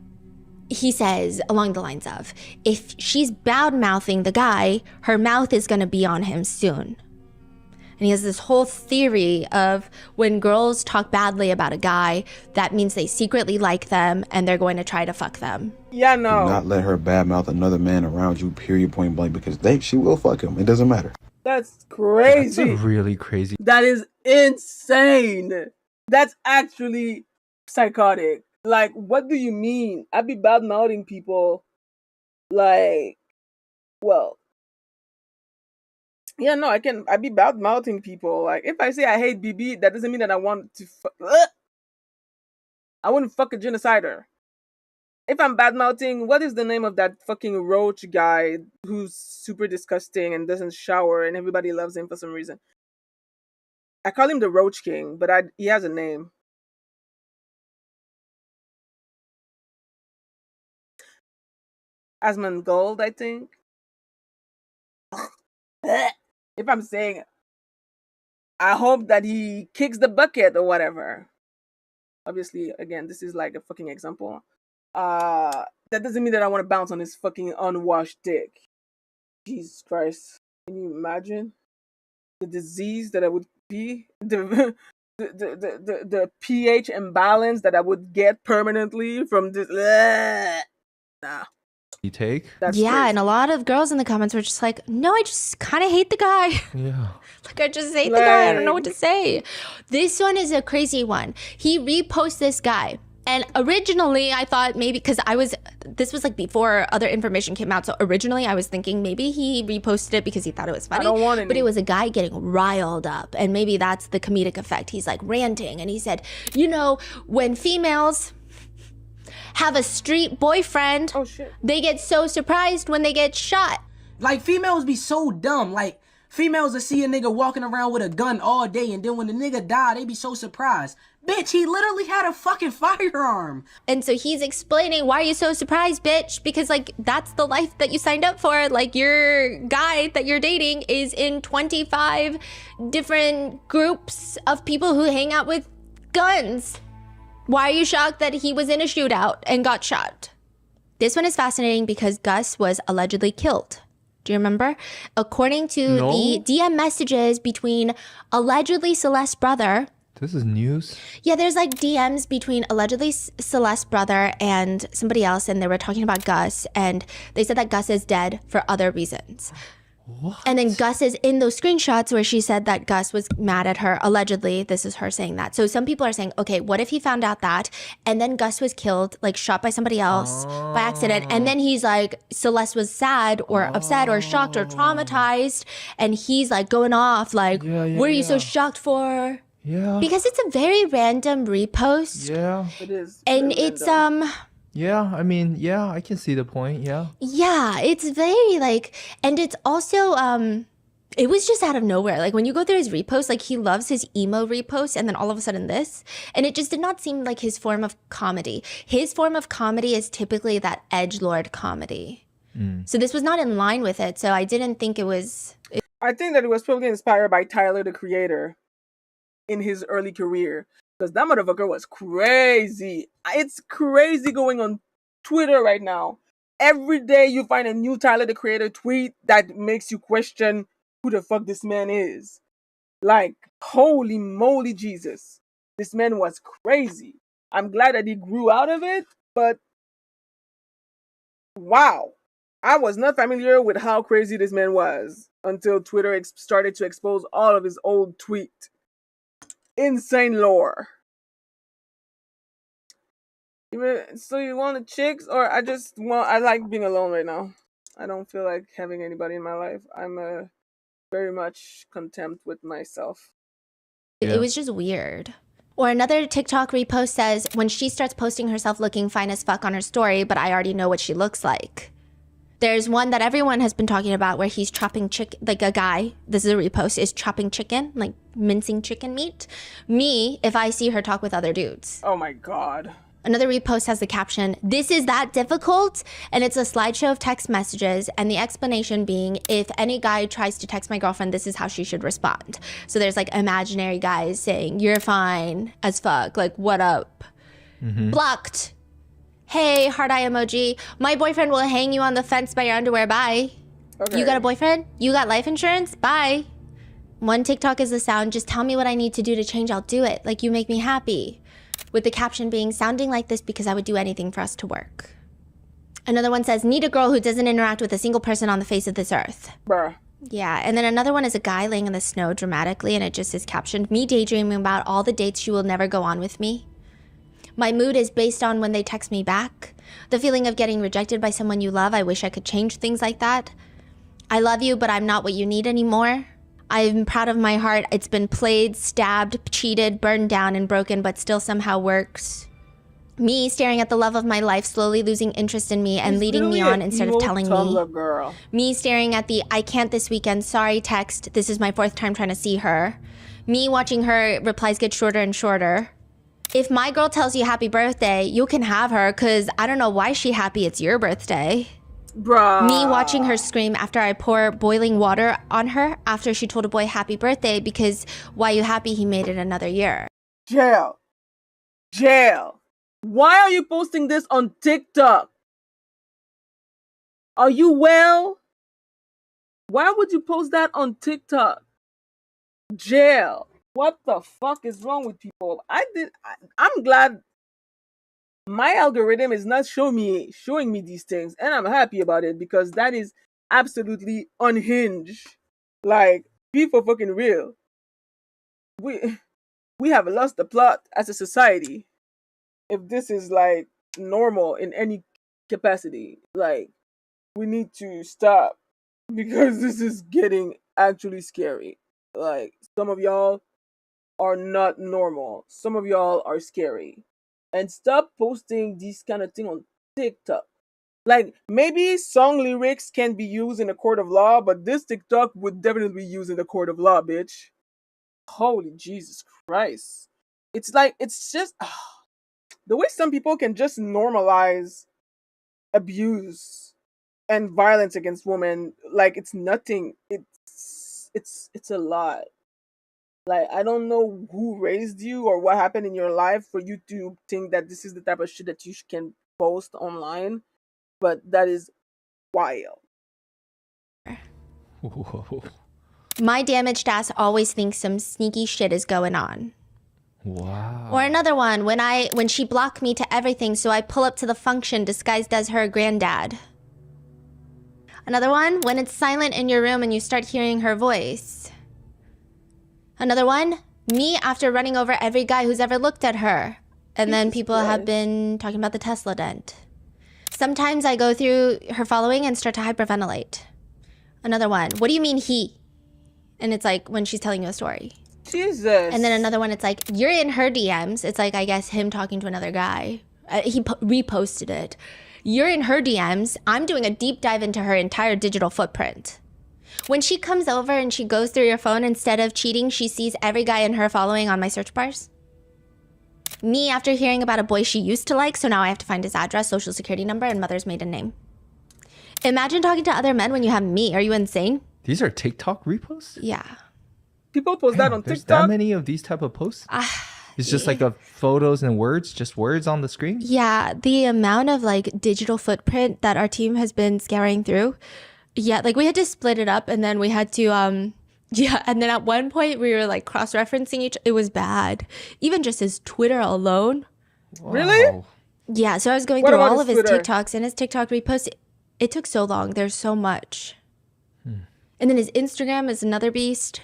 [SPEAKER 2] he says along the lines of, if she's bad-mouthing the guy, her mouth is going to be on him soon. And he has this whole theory of when girls talk badly about a guy, that means they secretly like them and they're going to try to fuck them.
[SPEAKER 1] Yeah, no.
[SPEAKER 14] Do not let her badmouth another man around you, period, point blank, because she will fuck him. It doesn't matter.
[SPEAKER 1] That's crazy.
[SPEAKER 3] That's really crazy.
[SPEAKER 1] That is insane. That's actually psychotic. Like, what do you mean? I be bad-mouthing people. Like, well... Yeah, no, I be bad-mouthing people. Like, if I say I hate BB, that doesn't mean that I want to I wouldn't fuck a genocider. If I'm bad-mouthing, what is the name of that fucking roach guy who's super disgusting and doesn't shower and everybody loves him for some reason? I call him the Roach King, but he has a name. Asmongold, I think. If I'm saying, I hope that he kicks the bucket or whatever. Obviously, again, this is like a fucking example. That doesn't mean that I want to bounce on his fucking unwashed dick. Jesus Christ. Can you imagine the disease that I would be? The pH imbalance that I would get permanently from this. Nah.
[SPEAKER 3] You take?
[SPEAKER 2] That's crazy. And a lot of girls in the comments were just like, no, I just kind of hate the guy.
[SPEAKER 3] Yeah.
[SPEAKER 2] Like, I just hate the guy. I don't know what to say. This one is a crazy one. He reposts this guy. And originally I thought maybe, because this was like before other information came out. So originally I was thinking maybe he reposted it because he thought it was funny.
[SPEAKER 1] I don't want any.
[SPEAKER 2] But it was a guy getting riled up. And maybe that's the comedic effect. He's like ranting. And he said, you know, when females have a street boyfriend, they get so surprised when they get shot.
[SPEAKER 15] Like, females be so dumb. Like, females that see a nigga walking around with a gun all day, and then when the nigga die, they be so surprised. Bitch, he literally had a fucking firearm.
[SPEAKER 2] And so he's explaining, why are you so surprised, bitch? Because, like, that's the life that you signed up for. Like, your guy that you're dating is in 25 different groups of people who hang out with guns. Why are you shocked that he was in a shootout and got shot? This one is fascinating because Gus was allegedly killed. Do you remember? According to the DM messages between allegedly Celeste's brother.
[SPEAKER 3] This is news?
[SPEAKER 2] Yeah, there's like DMs between allegedly Celeste's brother and somebody else, and they were talking about Gus, and they said that Gus is dead for other reasons.
[SPEAKER 3] What?
[SPEAKER 2] And then Gus is in those screenshots where she said that Gus was mad at her. Allegedly, this is her saying that. So some people are saying, okay, what if he found out that and then Gus was killed, like shot by somebody else by accident. And then he's like, Celeste was sad or upset or shocked or traumatized. And he's like going off like, what are you so shocked for?
[SPEAKER 3] Yeah.
[SPEAKER 2] Because it's a very random repost.
[SPEAKER 3] Yeah.
[SPEAKER 1] It is.
[SPEAKER 2] And it's,
[SPEAKER 3] yeah, I mean, yeah, I can see the point, yeah.
[SPEAKER 2] Yeah, it's very like, and it's also, it was just out of nowhere. Like when you go through his reposts, like he loves his emo reposts and then all of a sudden this, and it just did not seem like his form of comedy. His form of comedy is typically that edgelord comedy. So this was not in line with it, so I didn't think it was.
[SPEAKER 1] I think that it was probably inspired by Tyler, the Creator, in his early career. Because that motherfucker was crazy. It's crazy going on Twitter right now. Every day you find a new Tyler, the Creator tweet that makes you question who the fuck this man is. Like, holy moly Jesus. This man was crazy. I'm glad that he grew out of it, but wow. I was not familiar with how crazy this man was until Twitter started to expose all of his old tweets. Insane lore. So you want the chicks, or I like being alone right now. I don't feel like having anybody in my life. I'm very much content with myself.
[SPEAKER 2] It was just weird. Or another TikTok repost says, when she starts posting herself looking fine as fuck on her story, but I already know what she looks like. There's one that everyone has been talking about where he's chopping chicken, like a guy, this is a repost, is chopping chicken, like mincing chicken meat. Me, if I see her talk with other dudes.
[SPEAKER 1] Oh my God.
[SPEAKER 2] Another repost has the caption, "This is that difficult?" And it's a slideshow of text messages, and the explanation being, if any guy tries to text my girlfriend, this is how she should respond. So there's like imaginary guys saying, "You're fine as fuck," like, "What up?" Blocked. Hey, heart eye emoji. My boyfriend will hang you on the fence by your underwear. Bye.
[SPEAKER 1] Okay.
[SPEAKER 2] You got a boyfriend? You got life insurance? Bye. One TikTok is the sound. Just tell me what I need to do to change. I'll do it. Like, you make me happy. With the caption being, sounding like this because I would do anything for us to work. Another one says, need a girl who doesn't interact with a single person on the face of this earth.
[SPEAKER 1] Bruh.
[SPEAKER 2] Yeah, and then another one is a guy laying in the snow dramatically, and it just is captioned, me daydreaming about all the dates you will never go on with me. My mood is based on when they text me back. The feeling of getting rejected by someone you love, I wish I could change things like that. I love you, but I'm not what you need anymore. I'm proud of my heart. It's been played, stabbed, cheated, burned down, and broken, but still somehow works. Me staring at the love of my life, slowly losing interest in me and leading me on instead of telling me.
[SPEAKER 1] Girl.
[SPEAKER 2] Me staring at the I can't this weekend, sorry text. This is my 4th time trying to see her. Me watching her replies get shorter and shorter. If my girl tells you happy birthday, you can have her, because I don't know why she happy it's your birthday.
[SPEAKER 1] Bruh.
[SPEAKER 2] Me watching her scream after I pour boiling water on her after she told a boy happy birthday because why you happy he made it another year.
[SPEAKER 1] Jail. Jail. Why are you posting this on TikTok? Are you well? Why would you post that on TikTok? Jail. What the fuck is wrong with people? I'm glad my algorithm is not showing me these things, and I'm happy about it because that is absolutely unhinged. Like, be for fucking real. We have lost the plot as a society. If this is like normal in any capacity, like, we need to stop because this is getting actually scary. Like, some of y'all are not normal. Some of y'all are scary. And stop posting these kind of thing on TikTok. Like, maybe song lyrics can be used in a court of law, but this TikTok would definitely be used in a court of law, bitch. Holy Jesus Christ. It's like, it's just the way some people can just normalize abuse and violence against women like it's nothing. It's a lot. Like, I don't know who raised you or what happened in your life for you to think that this is the type of shit that you can post online, but that is wild.
[SPEAKER 3] Whoa.
[SPEAKER 2] My damaged ass always thinks some sneaky shit is going on.
[SPEAKER 3] Wow.
[SPEAKER 2] Or another one, when she blocked me to everything, so I pull up to the function disguised as her granddad. Another one, when it's silent in your room and you start hearing her voice. Another one, me after running over every guy who's ever looked at her. And then people have been talking about the Tesla dent. Sometimes I go through her following and start to hyperventilate. Another one, what do you mean he? And it's like when she's telling you a story.
[SPEAKER 1] Jesus.
[SPEAKER 2] And then another one, it's like, you're in her DMs. It's like, I guess, him talking to another guy. He reposted it. You're in her DMs. I'm doing a deep dive into her entire digital footprint. When she comes over and she goes through your phone, instead of cheating, she sees every guy in her following on my search bars. Me after hearing about a boy she used to like, so now I have to find his address, social security number, and mother's maiden name. Imagine talking to other men when you have me. Are you insane?
[SPEAKER 3] These are TikTok reposts?
[SPEAKER 2] Yeah.
[SPEAKER 1] People post that on
[SPEAKER 3] There's
[SPEAKER 1] TikTok?
[SPEAKER 3] that many of these type of posts? It's just like photos and words, just words on the screen?
[SPEAKER 2] Yeah, the amount of like digital footprint that our team has been scouring through. Yeah, like we had to split it up and then we had to, yeah, and then at one point we were like cross-referencing it was bad. Even just his Twitter alone.
[SPEAKER 3] Wow.
[SPEAKER 1] Really?
[SPEAKER 2] Yeah, so I was going through all of his TikToks and his TikTok reposts. It took so long. There's so much. And then his Instagram is another beast.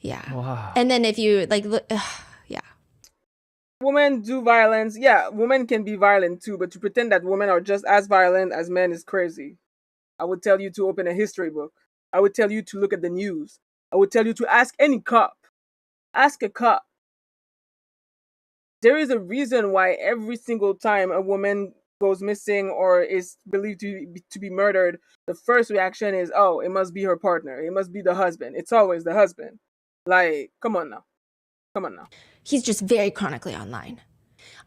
[SPEAKER 2] Yeah.
[SPEAKER 3] Wow.
[SPEAKER 2] And then if you like look, yeah.
[SPEAKER 1] Women do violence. Yeah, women can be violent too, but to pretend that women are just as violent as men is crazy. I would tell you to open a history book. I would tell you to look at the news. I would tell you to ask any cop. Ask a cop. There is a reason why every single time a woman goes missing or is believed to be murdered, the first reaction is, oh, it must be her partner. It must be the husband. It's always the husband. Like, come on now. Come on now.
[SPEAKER 2] He's just very chronically online.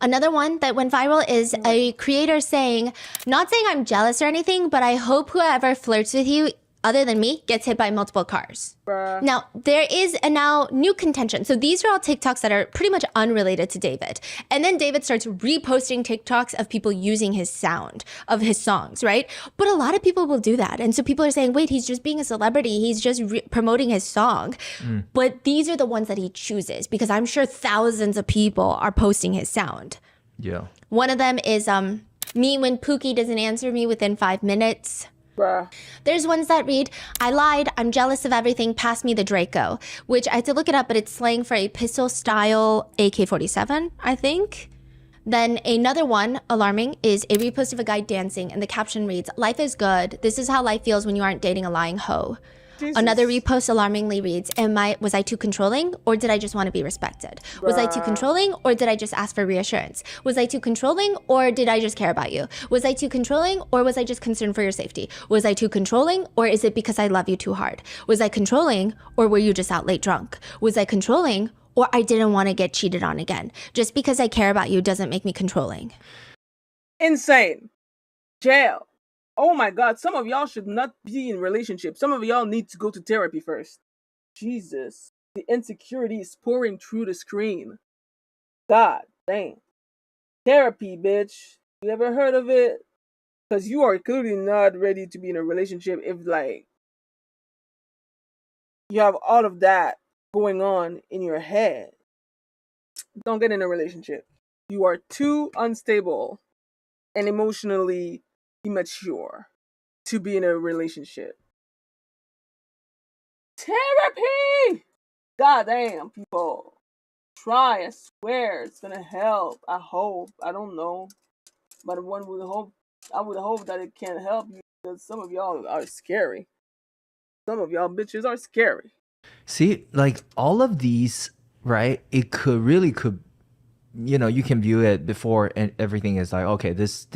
[SPEAKER 2] Another one that went viral is a creator saying, not saying I'm jealous or anything, but I hope whoever flirts with you other than me, gets hit by multiple cars.
[SPEAKER 1] Bruh.
[SPEAKER 2] Now, there is a now new contention. So these are all TikToks that are pretty much unrelated to David. And then David starts reposting TikToks of people using his sound of his songs, right? But a lot of people will do that. And so people are saying, wait, he's just being a celebrity. He's just promoting his song. But these are the ones that he chooses because I'm sure thousands of people are posting his sound.
[SPEAKER 3] Yeah.
[SPEAKER 2] One of them is me when Pookie doesn't answer me within 5 minutes.
[SPEAKER 1] Bruh.
[SPEAKER 2] There's ones that read, I lied, I'm jealous of everything, pass me the Draco, which I had to look it up, but it's slang for a pistol-style AK-47, I think. Then another one, alarming, is a repost of a guy dancing, and the caption reads, life is good, this is how life feels when you aren't dating a lying hoe.
[SPEAKER 1] Jesus.
[SPEAKER 2] Another repost alarmingly reads, was I too controlling or did I just want to be respected?
[SPEAKER 1] Bruh.
[SPEAKER 2] Was I too controlling or did I just ask for reassurance? Was I too controlling or did I just care about you? Was I too controlling or was I just concerned for your safety? Was I too controlling or is it because I love you too hard? Was I controlling or were you just out late drunk? Was I controlling or I didn't want to get cheated on again? Just because I care about you doesn't make me controlling.
[SPEAKER 1] Insane. Jail. Oh my God, some of y'all should not be in relationships. Some of y'all need to go to therapy first. Jesus. The insecurity is pouring through the screen. God damn. Therapy, bitch. You ever heard of it? Because you are clearly not ready to be in a relationship if, like, you have all of that going on in your head. Don't get in a relationship. You are too unstable and emotionally immature to be in a relationship. Therapy! God damn, people. Try, I swear, it's gonna help. I hope. I don't know. But I would hope that it can help you because some of y'all are scary. Some of y'all bitches are scary.
[SPEAKER 3] See, like all of these, right? It could, you know, you can view it before and everything is like, okay, this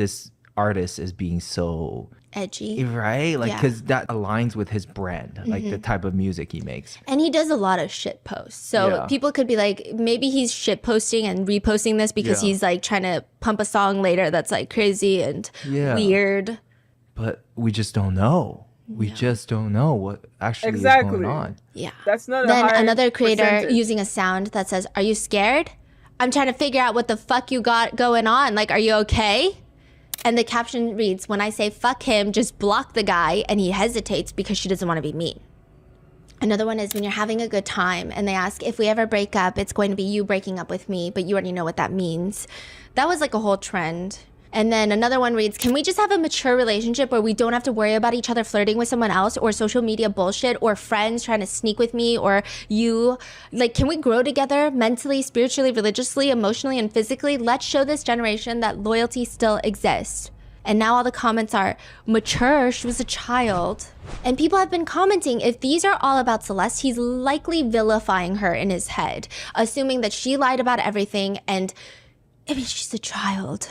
[SPEAKER 3] artist is being so
[SPEAKER 2] edgy,
[SPEAKER 3] right? Like,
[SPEAKER 2] yeah.
[SPEAKER 3] because that aligns with his brand, like the type of music he makes.
[SPEAKER 2] And he does a lot of shit posts. So people could be like, maybe he's shit posting and reposting this because he's like trying to pump a song later that's like crazy and weird.
[SPEAKER 3] But we just don't know. We just don't know what actually is going on.
[SPEAKER 2] Yeah.
[SPEAKER 1] That's not
[SPEAKER 2] then
[SPEAKER 1] a high
[SPEAKER 2] another creator
[SPEAKER 1] percentage.
[SPEAKER 2] using a sound that says, are you scared? I'm trying to figure out what the fuck you got going on. Like, are you okay? And the caption reads, when I say fuck him, just block the guy, and he hesitates because she doesn't want to be mean. Another one is when you're having a good time and they ask, if we ever break up, it's going to be you breaking up with me, but you already know what that means. That was like a whole trend. And then another one reads, can we just have a mature relationship where we don't have to worry about each other flirting with someone else or social media bullshit or friends trying to sneak with me or you? Like, can we grow together mentally, spiritually, religiously, emotionally, and physically? Let's show this generation that loyalty still exists. And now all the comments are, mature, she was a child. And people have been commenting, if these are all about Celeste, he's likely vilifying her in his head, assuming that she lied about everything and, I mean, she's a child.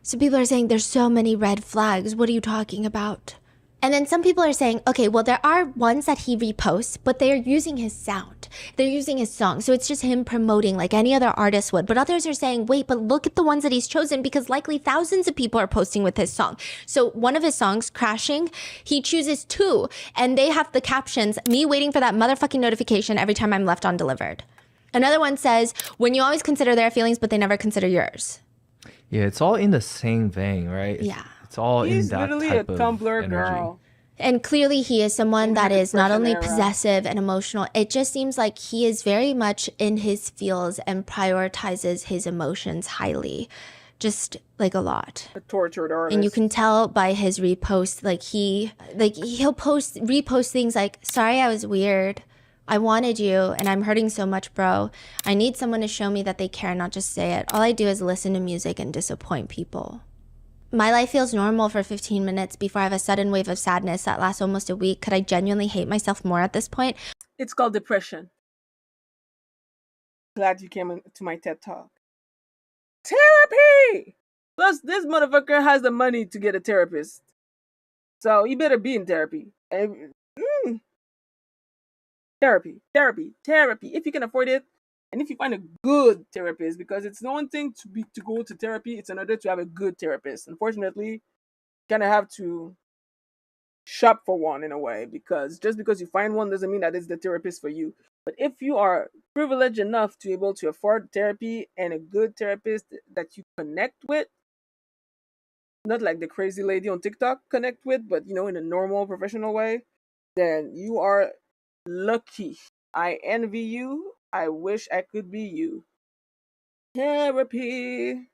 [SPEAKER 2] So people are saying there's so many red flags. What are you talking about? And then some people are saying, okay, well, there are ones that he reposts, but they are using his sound. They're using his song. So it's just him promoting like any other artist would. But others are saying, wait, but look at the ones that he's chosen because likely thousands of people are posting with his song. So one of his songs, Crashing, he chooses 2. And they have the captions, me waiting for that motherfucking notification every time I'm left undelivered. Another one says, when you always consider their feelings, but they never consider yours.
[SPEAKER 3] Yeah, it's all in the same vein, right?
[SPEAKER 2] Yeah.
[SPEAKER 3] It's all
[SPEAKER 1] He's
[SPEAKER 3] in that
[SPEAKER 1] literally
[SPEAKER 3] type
[SPEAKER 1] a
[SPEAKER 3] of
[SPEAKER 1] Tumblr
[SPEAKER 3] energy.
[SPEAKER 1] girl.
[SPEAKER 2] And clearly he is someone that is not only
[SPEAKER 1] era.
[SPEAKER 2] possessive and emotional, it just seems like he is very much in his feels and prioritizes his emotions highly. Just like a lot.
[SPEAKER 1] A tortured artist.
[SPEAKER 2] And you can tell by his repost, he'll repost things like, sorry I was weird. I wanted you and I'm hurting so much, bro. I need someone to show me that they care, not just say it. All I do is listen to music and disappoint people. My life feels normal for 15 minutes before I have a sudden wave of sadness that lasts almost a week. Could I genuinely hate myself more at this point?
[SPEAKER 1] It's called depression. Glad you came to my TED Talk. Therapy! Plus, this motherfucker has the money to get a therapist. So, he better be in therapy. Therapy. If you can afford it, and if you find a good therapist, because it's one thing to go to therapy, it's another to have a good therapist. Unfortunately, you kind of have to shop for one in a way, because just because you find one doesn't mean that it's the therapist for you. But if you are privileged enough to be able to afford therapy and a good therapist that you connect with, not like the crazy lady on TikTok connect with, but in a normal professional way, then you are lucky. I envy you. I wish I could be you. Therapy.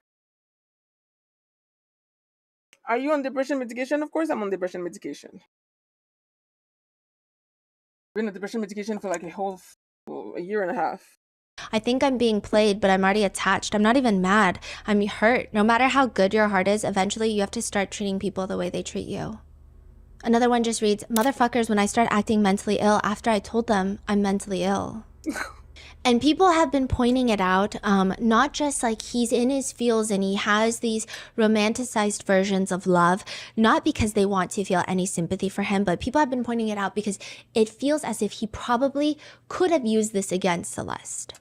[SPEAKER 1] Are you on depression medication? Of course I'm on depression medication. I've been on depression medication for like a year and a half.
[SPEAKER 2] I think I'm being played, but I'm already attached. I'm not even mad. I'm hurt. No matter how good your heart is, eventually you have to start treating people the way they treat you. Another one just reads, motherfuckers, when I start acting mentally ill after I told them I'm mentally ill. And people have been pointing it out, not just like he's in his feels and he has these romanticized versions of love, not because they want to feel any sympathy for him, but people have been pointing it out because it feels as if he probably could have used this against Celeste.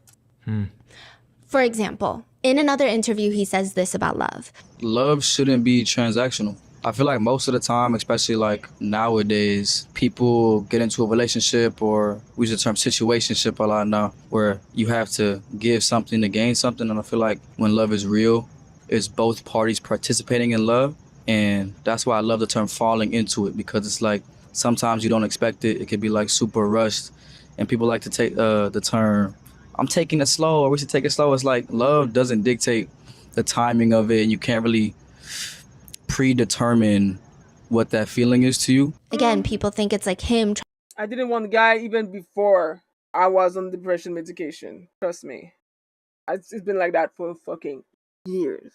[SPEAKER 2] For example, in another interview, he says this about love.
[SPEAKER 11] Love shouldn't be transactional. I feel like most of the time, especially like nowadays, people get into a relationship, or we use the term situationship a lot now, where you have to give something to gain something. And I feel like when love is real, it's both parties participating in love. And that's why I love the term falling into it, because it's like sometimes you don't expect it. It could be like super rushed. And people like to take the term, I'm taking it slow, or we should take it slow. It's like love doesn't dictate the timing of it, and you can't really predetermine what that feeling is to you.
[SPEAKER 2] Again, people think it's like him.
[SPEAKER 1] I didn't want a guy even before I was on depression medication. Trust me. It's been like that for fucking years.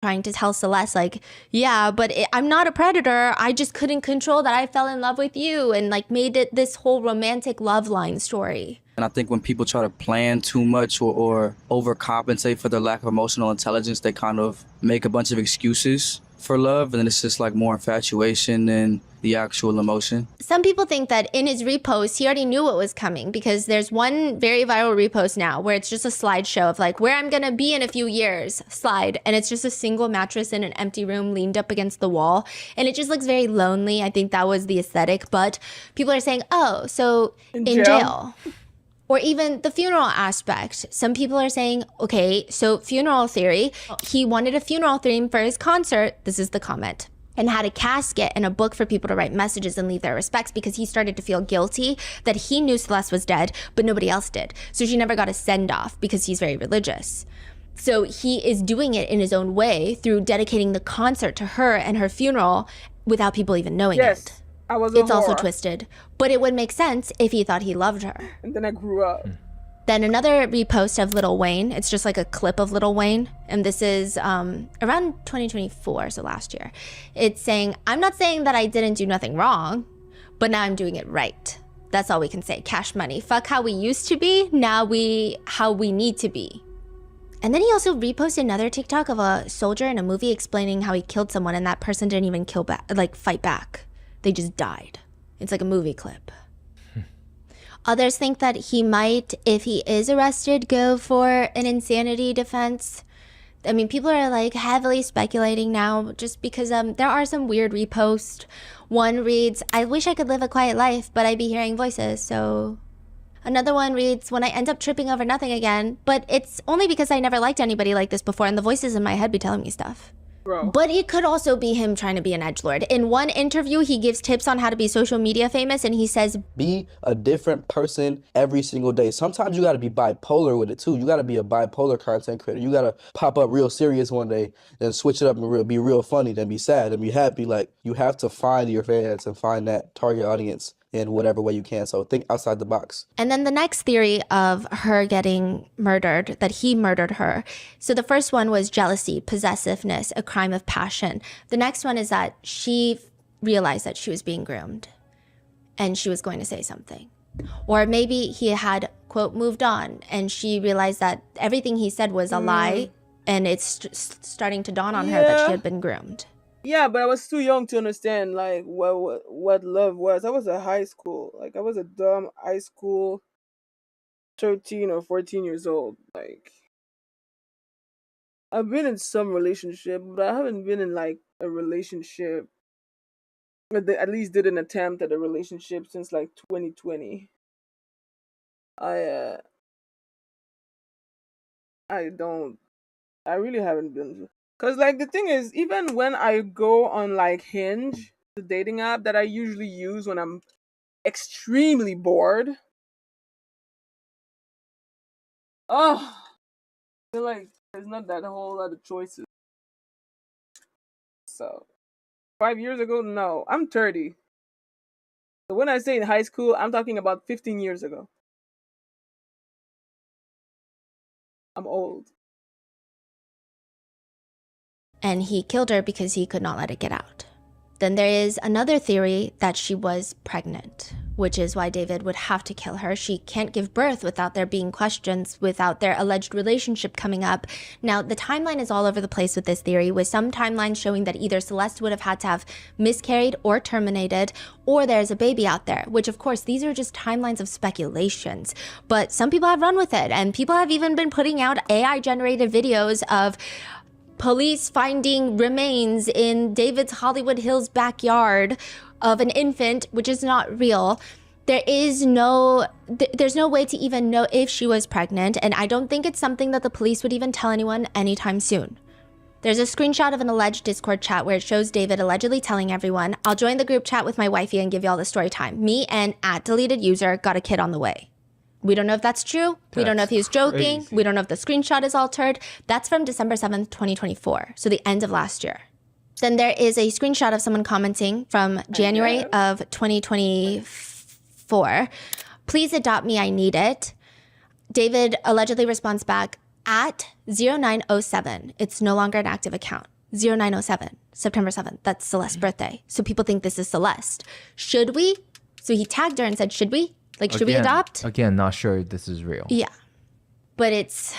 [SPEAKER 2] Trying to tell Celeste, like, yeah, but I'm not a predator. I just couldn't control that I fell in love with you, and like made it this whole romantic love line story.
[SPEAKER 11] And I think when people try to plan too much or overcompensate for their lack of emotional intelligence, they kind of make a bunch of excuses for love, and then it's just like more infatuation than the actual emotion.
[SPEAKER 2] Some people think that in his repost, he already knew what was coming, because there's one very viral repost now where it's just a slideshow of like where I'm gonna be in a few years, slide, and it's just a single mattress in an empty room leaned up against the wall, and it just looks very lonely. I think that was the aesthetic, but people are saying, oh, so in jail. Or even the funeral aspect. Some people are saying, okay, so funeral theory. He wanted a funeral theme for his concert. This is the comment. And had a casket and a book for people to write messages and leave their respects, because he started to feel guilty that he knew Celeste was dead, but nobody else did. So she never got a send-off because he's very religious. So he is doing it in his own way through dedicating the concert to her and her funeral without people even knowing it. It's also twisted, but it would make sense if he thought he loved her.
[SPEAKER 1] And then I grew up.
[SPEAKER 2] Then another repost of Lil Wayne. It's just like a clip of Lil Wayne. And this is around 2024, so last year. It's saying, I'm not saying that I didn't do nothing wrong, but now I'm doing it right. That's all we can say. Cash money. Fuck how we used to be. Now how we need to be. And then he also reposted another TikTok of a soldier in a movie explaining how he killed someone, and that person didn't even fight back. They just died. It's like a movie clip. Others think that he might, if he is arrested, go for an insanity defense. I mean, people are like heavily speculating now, just because there are some weird reposts. One reads, I wish I could live a quiet life, but I'd be hearing voices, so... Another one reads, when I end up tripping over nothing again, but it's only because I never liked anybody like this before, and the voices in my head be telling me stuff. Bro. But it could also be him trying to be an edgelord. In one interview, he gives tips on how to be social media famous, and he says,
[SPEAKER 7] be a different person every single day. Sometimes you gotta be bipolar with it too. You gotta be a bipolar content creator. You gotta pop up real serious one day, then switch it up and be real funny, then be sad, and be happy. Like, you have to find your fans and find that target audience in whatever way you can. So think outside the box.
[SPEAKER 2] And then the next theory of her getting murdered, that he murdered her. So the first one was jealousy, possessiveness, a crime of passion. The next one is that she realized that she was being groomed and she was going to say something. Or maybe he had, quote, moved on, and she realized that everything he said was a lie, and it's starting to dawn on her that she had been groomed.
[SPEAKER 1] Yeah, but I was too young to understand like what love was. I was a high school. Like, I was a dumb high school 13 or 14 years old. Like, I've been in some relationship, but I haven't been in like a relationship But they at least did an attempt at a relationship since like 2020. I really haven't been, cause like the thing is, even when I go on like Hinge, the dating app that I usually use when I'm extremely bored. Oh, I feel like there's not that whole lot of choices. So 5 years ago, no, I'm 30. So when I say in high school, I'm talking about 15 years ago. I'm old.
[SPEAKER 2] And he killed her because he could not let it get out. Then there is another theory that she was pregnant, which is why David would have to kill her. She can't give birth without there being questions, without their alleged relationship coming up. Now, the timeline is all over the place with this theory, with some timelines showing that either Celeste would have had to have miscarried or terminated, or there's a baby out there, which of course, these are just timelines of speculations. But some people have run with it, and people have even been putting out AI-generated videos of police finding remains in David's Hollywood Hills backyard of an infant, which is not real. There's no way to even know if she was pregnant, and I don't think it's something that the police would even tell anyone anytime soon. There's a screenshot of an alleged Discord chat where it shows David allegedly telling everyone, "I'll join the group chat with my wifey and give you all the story time. Me and @deleted_user got a kid on the way." We don't know if that's true. We don't know if he was joking.
[SPEAKER 3] Crazy.
[SPEAKER 2] We don't know if the screenshot is altered. That's from December 7th, 2024. So the end of last year. Then there is a screenshot of someone commenting from January of 2024. "Please adopt me, I need it." David allegedly responds back at 0907. It's no longer an active account. 0907, September 7th. That's Celeste's birthday. So people think this is Celeste. Should we? So he tagged her and said, should we? Like, should we adopt?
[SPEAKER 3] Again, not sure this is real.
[SPEAKER 2] Yeah. But it's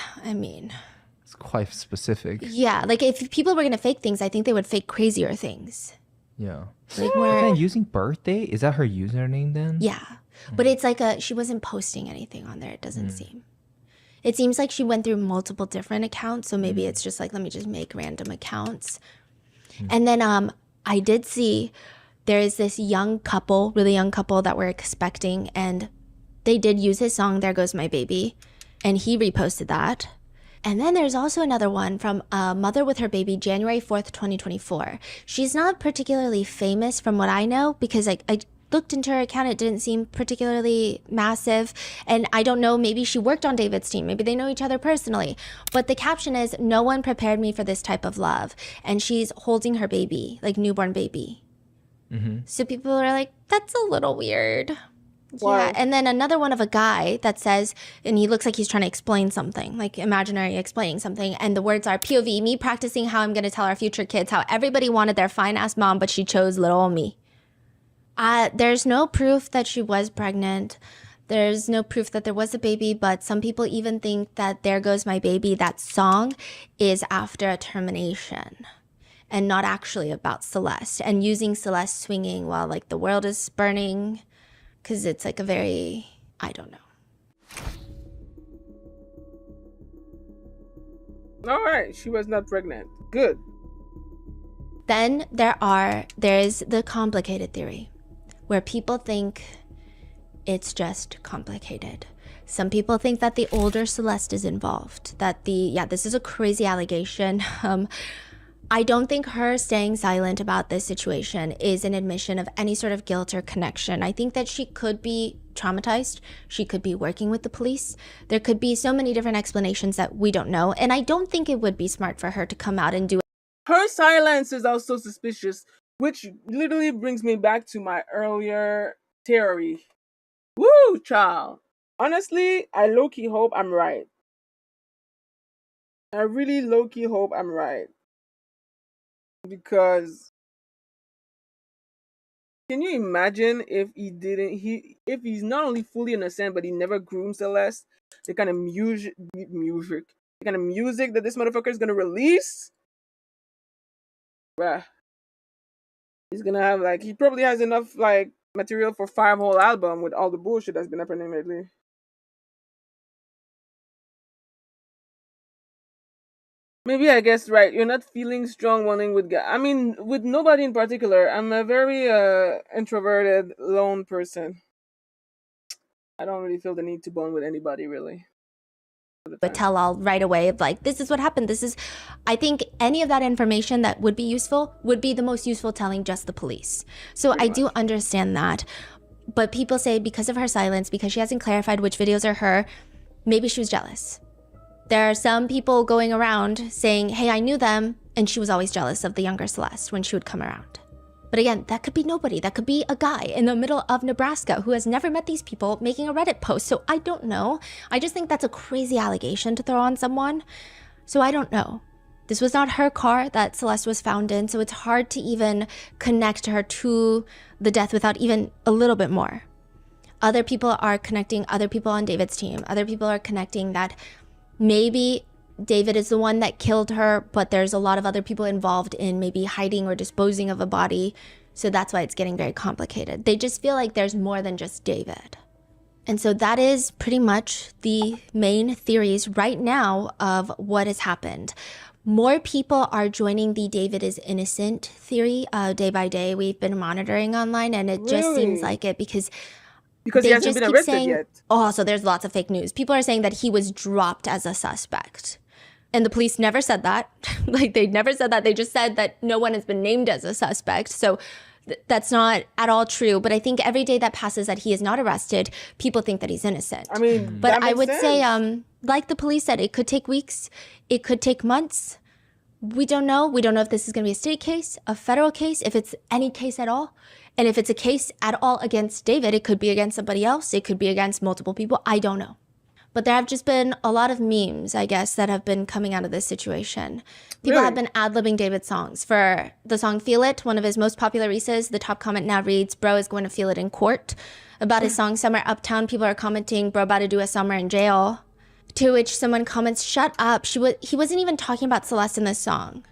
[SPEAKER 3] quite specific.
[SPEAKER 2] Yeah, like if people were going to fake things, I think they would fake crazier things.
[SPEAKER 3] Yeah.
[SPEAKER 2] Like
[SPEAKER 3] But then using birthday, is that her username then?
[SPEAKER 2] Yeah. But it's like she wasn't posting anything on there, it doesn't seem. It seems like she went through multiple different accounts, so maybe it's just like, let me just make random accounts. And then I did see there is this young couple, really young couple that we're expecting, and they did use his song, There Goes My Baby, and he reposted that. And then there's also another one from a mother with her baby, January 4th, 2024. She's not particularly famous from what I know, because I looked into her account, it didn't seem particularly massive. And I don't know, maybe she worked on David's team, maybe they know each other personally. But the caption is, "No one prepared me for this type of love." And she's holding her baby, like newborn baby. So people are like, that's a little weird.
[SPEAKER 1] Wow.
[SPEAKER 2] Yeah, and then another one of a guy that says, and he looks like he's trying to explain something, like imaginary explaining something, and the words are, "POV, me practicing how I'm going to tell our future kids how everybody wanted their fine-ass mom, but she chose little old me." There's no proof that she was pregnant. There's no proof that there was a baby, but some people even think that There Goes My Baby, that song, is after a termination and not actually about Celeste, and using Celeste swinging while like the world is burning, because it's like a very, I don't know.
[SPEAKER 1] All right, she was not pregnant. Good.
[SPEAKER 2] Then there's the complicated theory, where people think it's just complicated. Some people think that the older Celeste is involved, that this is a crazy allegation. I don't think her staying silent about this situation is an admission of any sort of guilt or connection. I think that she could be traumatized. She could be working with the police. There could be so many different explanations that we don't know. And I don't think it would be smart for her to come out and do it.
[SPEAKER 1] Her silence is also suspicious, which literally brings me back to my earlier theory. Woo, child. Honestly, I low-key hope I'm right. I really low-key hope I'm right. Because can you imagine if if he's not only fully innocent, but he never groomed Celeste? The kind of music that this motherfucker is gonna release? Bruh. He's gonna have he probably has enough material for 5 whole album with all the bullshit that's been happening lately. Maybe I guess right. You're not feeling strong bonding with guys. I mean, with nobody in particular. I'm a very introverted, lone person. I don't really feel the need to bond with anybody, really.
[SPEAKER 2] But tell all right away of like, this is what happened. This is, I think any of that information that would be useful would be the most useful telling just the police. So I do understand that. But people say because of her silence, because she hasn't clarified which videos are her, maybe she was jealous. There are some people going around saying, hey, I knew them, and she was always jealous of the younger Celeste when she would come around. But again, that could be nobody. That could be a guy in the middle of Nebraska who has never met these people making a Reddit post. So I don't know. I just think that's a crazy allegation to throw on someone. So I don't know. This was not her car that Celeste was found in, so it's hard to even connect her to the death without even a little bit more. Other people are connecting other people on David's team. Other people are connecting that maybe David is the one that killed her, but there's a lot of other people involved in maybe hiding or disposing of a body. So that's why it's getting very complicated. They just feel like there's more than just David. And so that is pretty much the main theories right now of what has happened. More people are joining the David is innocent theory day by day. We've been monitoring online, and it just seems like it because
[SPEAKER 1] he hasn't been arrested yet.
[SPEAKER 2] Oh, so there's lots of fake news. People are saying that he was dropped as a suspect. And the police never said that. Like, they never said that. They just said that no one has been named as a suspect. So that's not at all true. But I think every day that passes that he is not arrested, people think that he's innocent.
[SPEAKER 1] I mean,
[SPEAKER 2] but I would say, like the police said, it could take weeks. It could take months. We don't know. We don't know if this is going to be a state case, a federal case, if it's any case at all. And if it's a case at all against David, it could be against somebody else. It could be against multiple people. I don't know. But there have just been a lot of memes, I guess, that have been coming out of this situation. People have been ad-libbing David's songs. For the song Feel It, one of his most popular releases, the top comment now reads, bro is going to feel it in court. About his song Summer Uptown, people are commenting, bro about to do a summer in jail. To which someone comments, shut up. He wasn't even talking about Celeste in this song.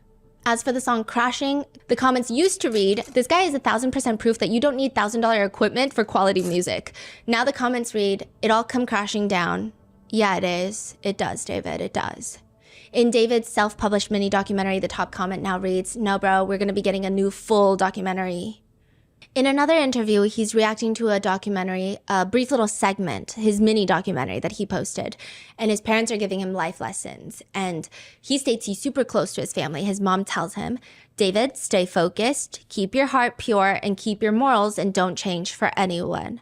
[SPEAKER 2] As for the song Crashing, the comments used to read, this guy is 1,000% proof that you don't need $1,000 equipment for quality music. Now the comments read, it all come crashing down. Yeah, it is. It does, David. It does. In David's self-published mini documentary, the top comment now reads, no, bro, we're going to be getting a new full documentary. In another interview, he's reacting to a documentary, a brief little segment, his mini documentary that he posted. And his parents are giving him life lessons. And he states he's super close to his family. His mom tells him, David, stay focused, keep your heart pure, and keep your morals, and don't change for anyone.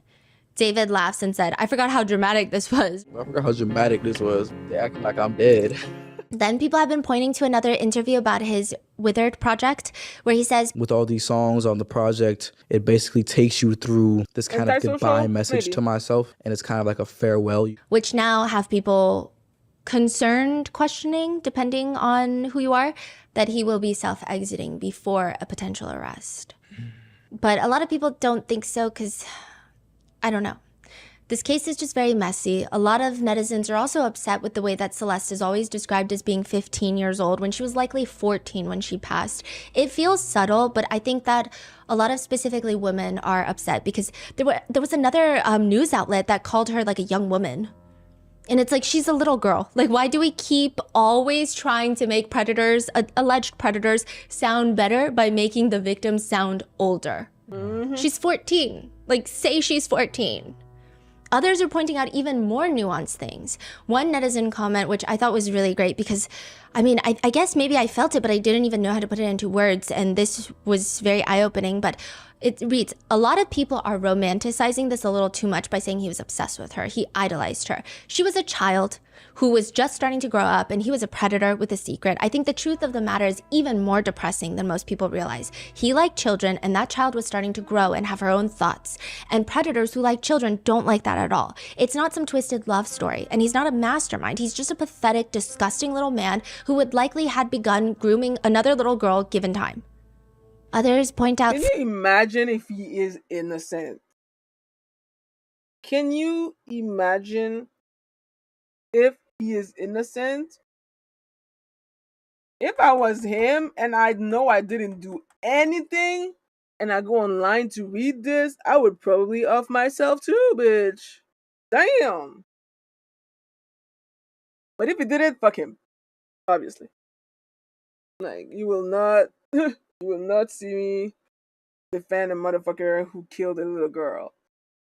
[SPEAKER 2] David laughs and said, I forgot how dramatic this was.
[SPEAKER 11] I forgot how dramatic this was. They acting like I'm dead.
[SPEAKER 2] Then people have been pointing to another interview about his Withered project, where he says,
[SPEAKER 7] with all these songs on the project, it basically takes you through this kind of goodbye message to myself, and it's kind of like a farewell.
[SPEAKER 2] Which now have people concerned, questioning, depending on who you are, that he will be self-exiting before a potential arrest. But a lot of people don't think so because, I don't know. This case is just very messy. A lot of netizens are also upset with the way that Celeste is always described as being 15 years old when she was likely 14 when she passed. It feels subtle, but I think that a lot of specifically women are upset because there was another news outlet that called her like a young woman. And it's like, she's a little girl. Like, why do we keep always trying to make predators, alleged predators, sound better by making the victims sound older? Mm-hmm. She's 14. Like, say she's 14. Others are pointing out even more nuanced things. One netizen comment, which I thought was really great because, I mean, I guess maybe I felt it, but I didn't even know how to put it into words. And this was very eye-opening, but it reads, a lot of people are romanticizing this a little too much by saying he was obsessed with her. He idolized her. She was a child who was just starting to grow up, and he was a predator with a secret. I think the truth of the matter is even more depressing than most people realize. He liked children, and that child was starting to grow and have her own thoughts. And predators who like children don't like that at all. It's not some twisted love story, and he's not a mastermind. He's just a pathetic, disgusting little man who would likely had begun grooming another little girl given time. Others point out...
[SPEAKER 1] Can you imagine if he is innocent? Can you imagine if he is innocent? If I was him and I know I didn't do anything and I go online to read this, I would probably off myself too, bitch. Damn. But if he did it, fuck him. Obviously. Like, you will not, you will not see me defend a motherfucker who killed a little girl.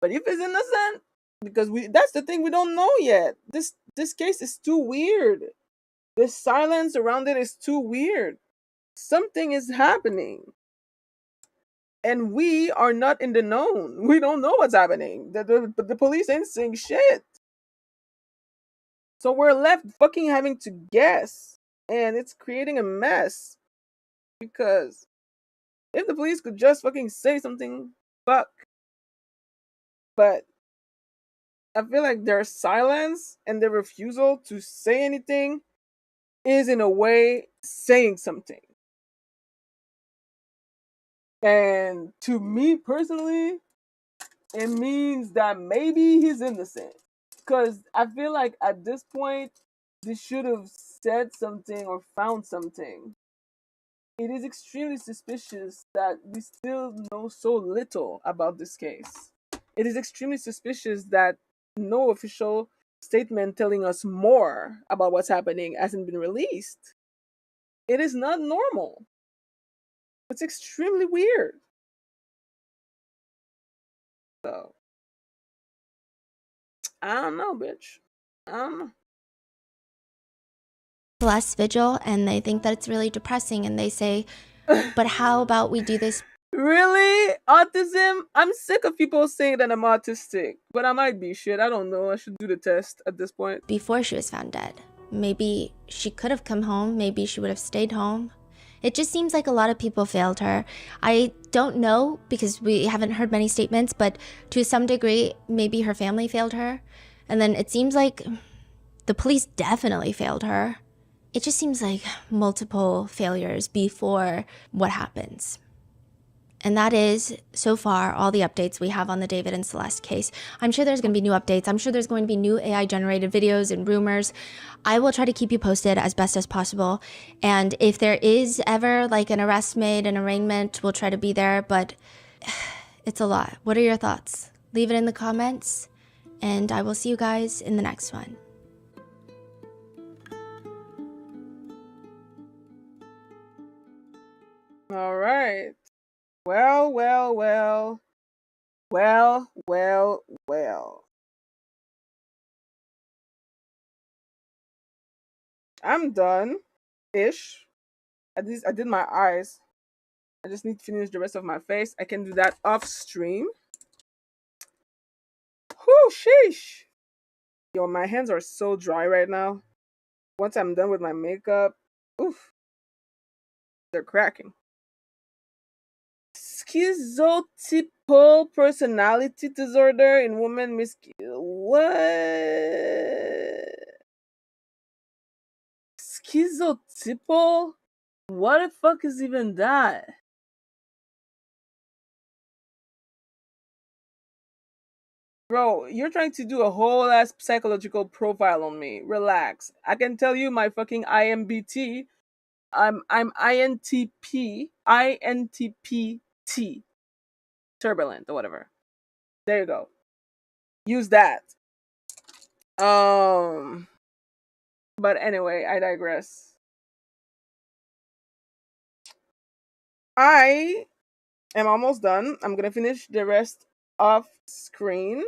[SPEAKER 1] But if it's innocent, because that's the thing, we don't know yet. This case is too weird. The silence around it is too weird. Something is happening. And we are not in the known. We don't know what's happening. The police ain't saying shit. So we're left fucking having to guess. And it's creating a mess. Because if the police could just fucking say something, fuck. But I feel like their silence and their refusal to say anything is in a way saying something. And to me personally, it means that maybe he's innocent. Because I feel like at this point, they should have said something or found something. It is extremely suspicious that we still know so little about this case. It is extremely suspicious that no official statement telling us more about what's happening hasn't been released. It is not normal. It's extremely weird. So, I don't know, bitch. I don't know.
[SPEAKER 2] Last vigil, and they think that it's really depressing, and they say, but how about we do this?
[SPEAKER 1] Really? Autism? I'm sick of people saying that I'm autistic, but I might be. Shit, I don't know. I should do the test at this point.
[SPEAKER 2] Before she was found dead. Maybe she could have come home. Maybe she would have stayed home. It just seems like a lot of people failed her. I don't know because we haven't heard many statements, but to some degree, maybe her family failed her. And then it seems like the police definitely failed her. It just seems like multiple failures before what happens. And that is, so far, all the updates we have on the David and Celeste case. I'm sure there's going to be new updates. I'm sure there's going to be new AI-generated videos and rumors. I will try to keep you posted as best as possible. And if there is ever like an arrest made, an arraignment, we'll try to be there. But it's a lot. What are your thoughts? Leave it in the comments. And I will see you guys in the next one.
[SPEAKER 1] All right. Well, well, well. Well, well, well. I'm done-ish. At least I did my eyes. I just need to finish the rest of my face. I can do that off stream. Whew, sheesh. Yo, my hands are so dry right now. Once I'm done with my makeup, oof, they're cracking. Schizotypal personality disorder in women. What? Schizotypal? What the fuck is even that? Bro, you're trying to do a whole ass psychological profile on me. Relax. I can tell you my fucking IMBT. I'm INTP. INTPT. Turbulent or whatever. There you go. Use that. But anyway, I digress. I am almost done. I'm gonna finish the rest off screen.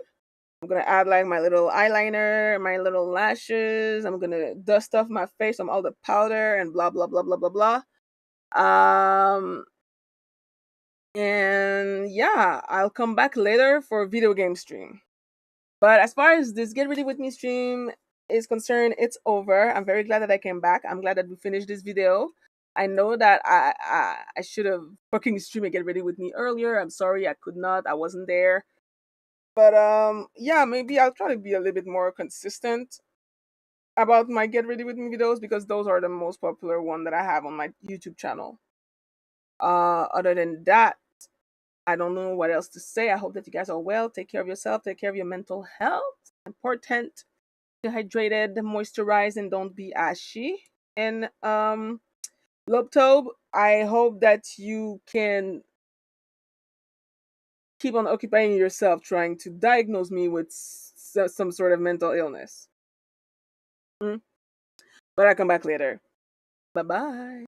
[SPEAKER 1] I'm gonna add like my little eyeliner, my little lashes. I'm gonna dust off my face from all the powder and blah blah blah blah blah blah. And yeah, I'll come back later for a video game stream. But as far as this Get Ready With Me stream is concerned, it's over. I'm very glad that I came back. I'm glad that we finished this video. I know that I should have fucking streamed and Get Ready With Me earlier. I'm sorry I could not. I wasn't there. But yeah, maybe I'll try to be a little bit more consistent about my Get Ready With Me videos because those are the most popular one that I have on my YouTube channel. Other than that, I don't know what else to say. I hope that you guys are well. Take care of yourself. Take care of your mental health. Important. Stay hydrated, moisturize, and don't be ashy. And Lobtobe, I hope that you can keep on occupying yourself trying to diagnose me with some sort of mental illness. But I'll come back later. Bye-bye.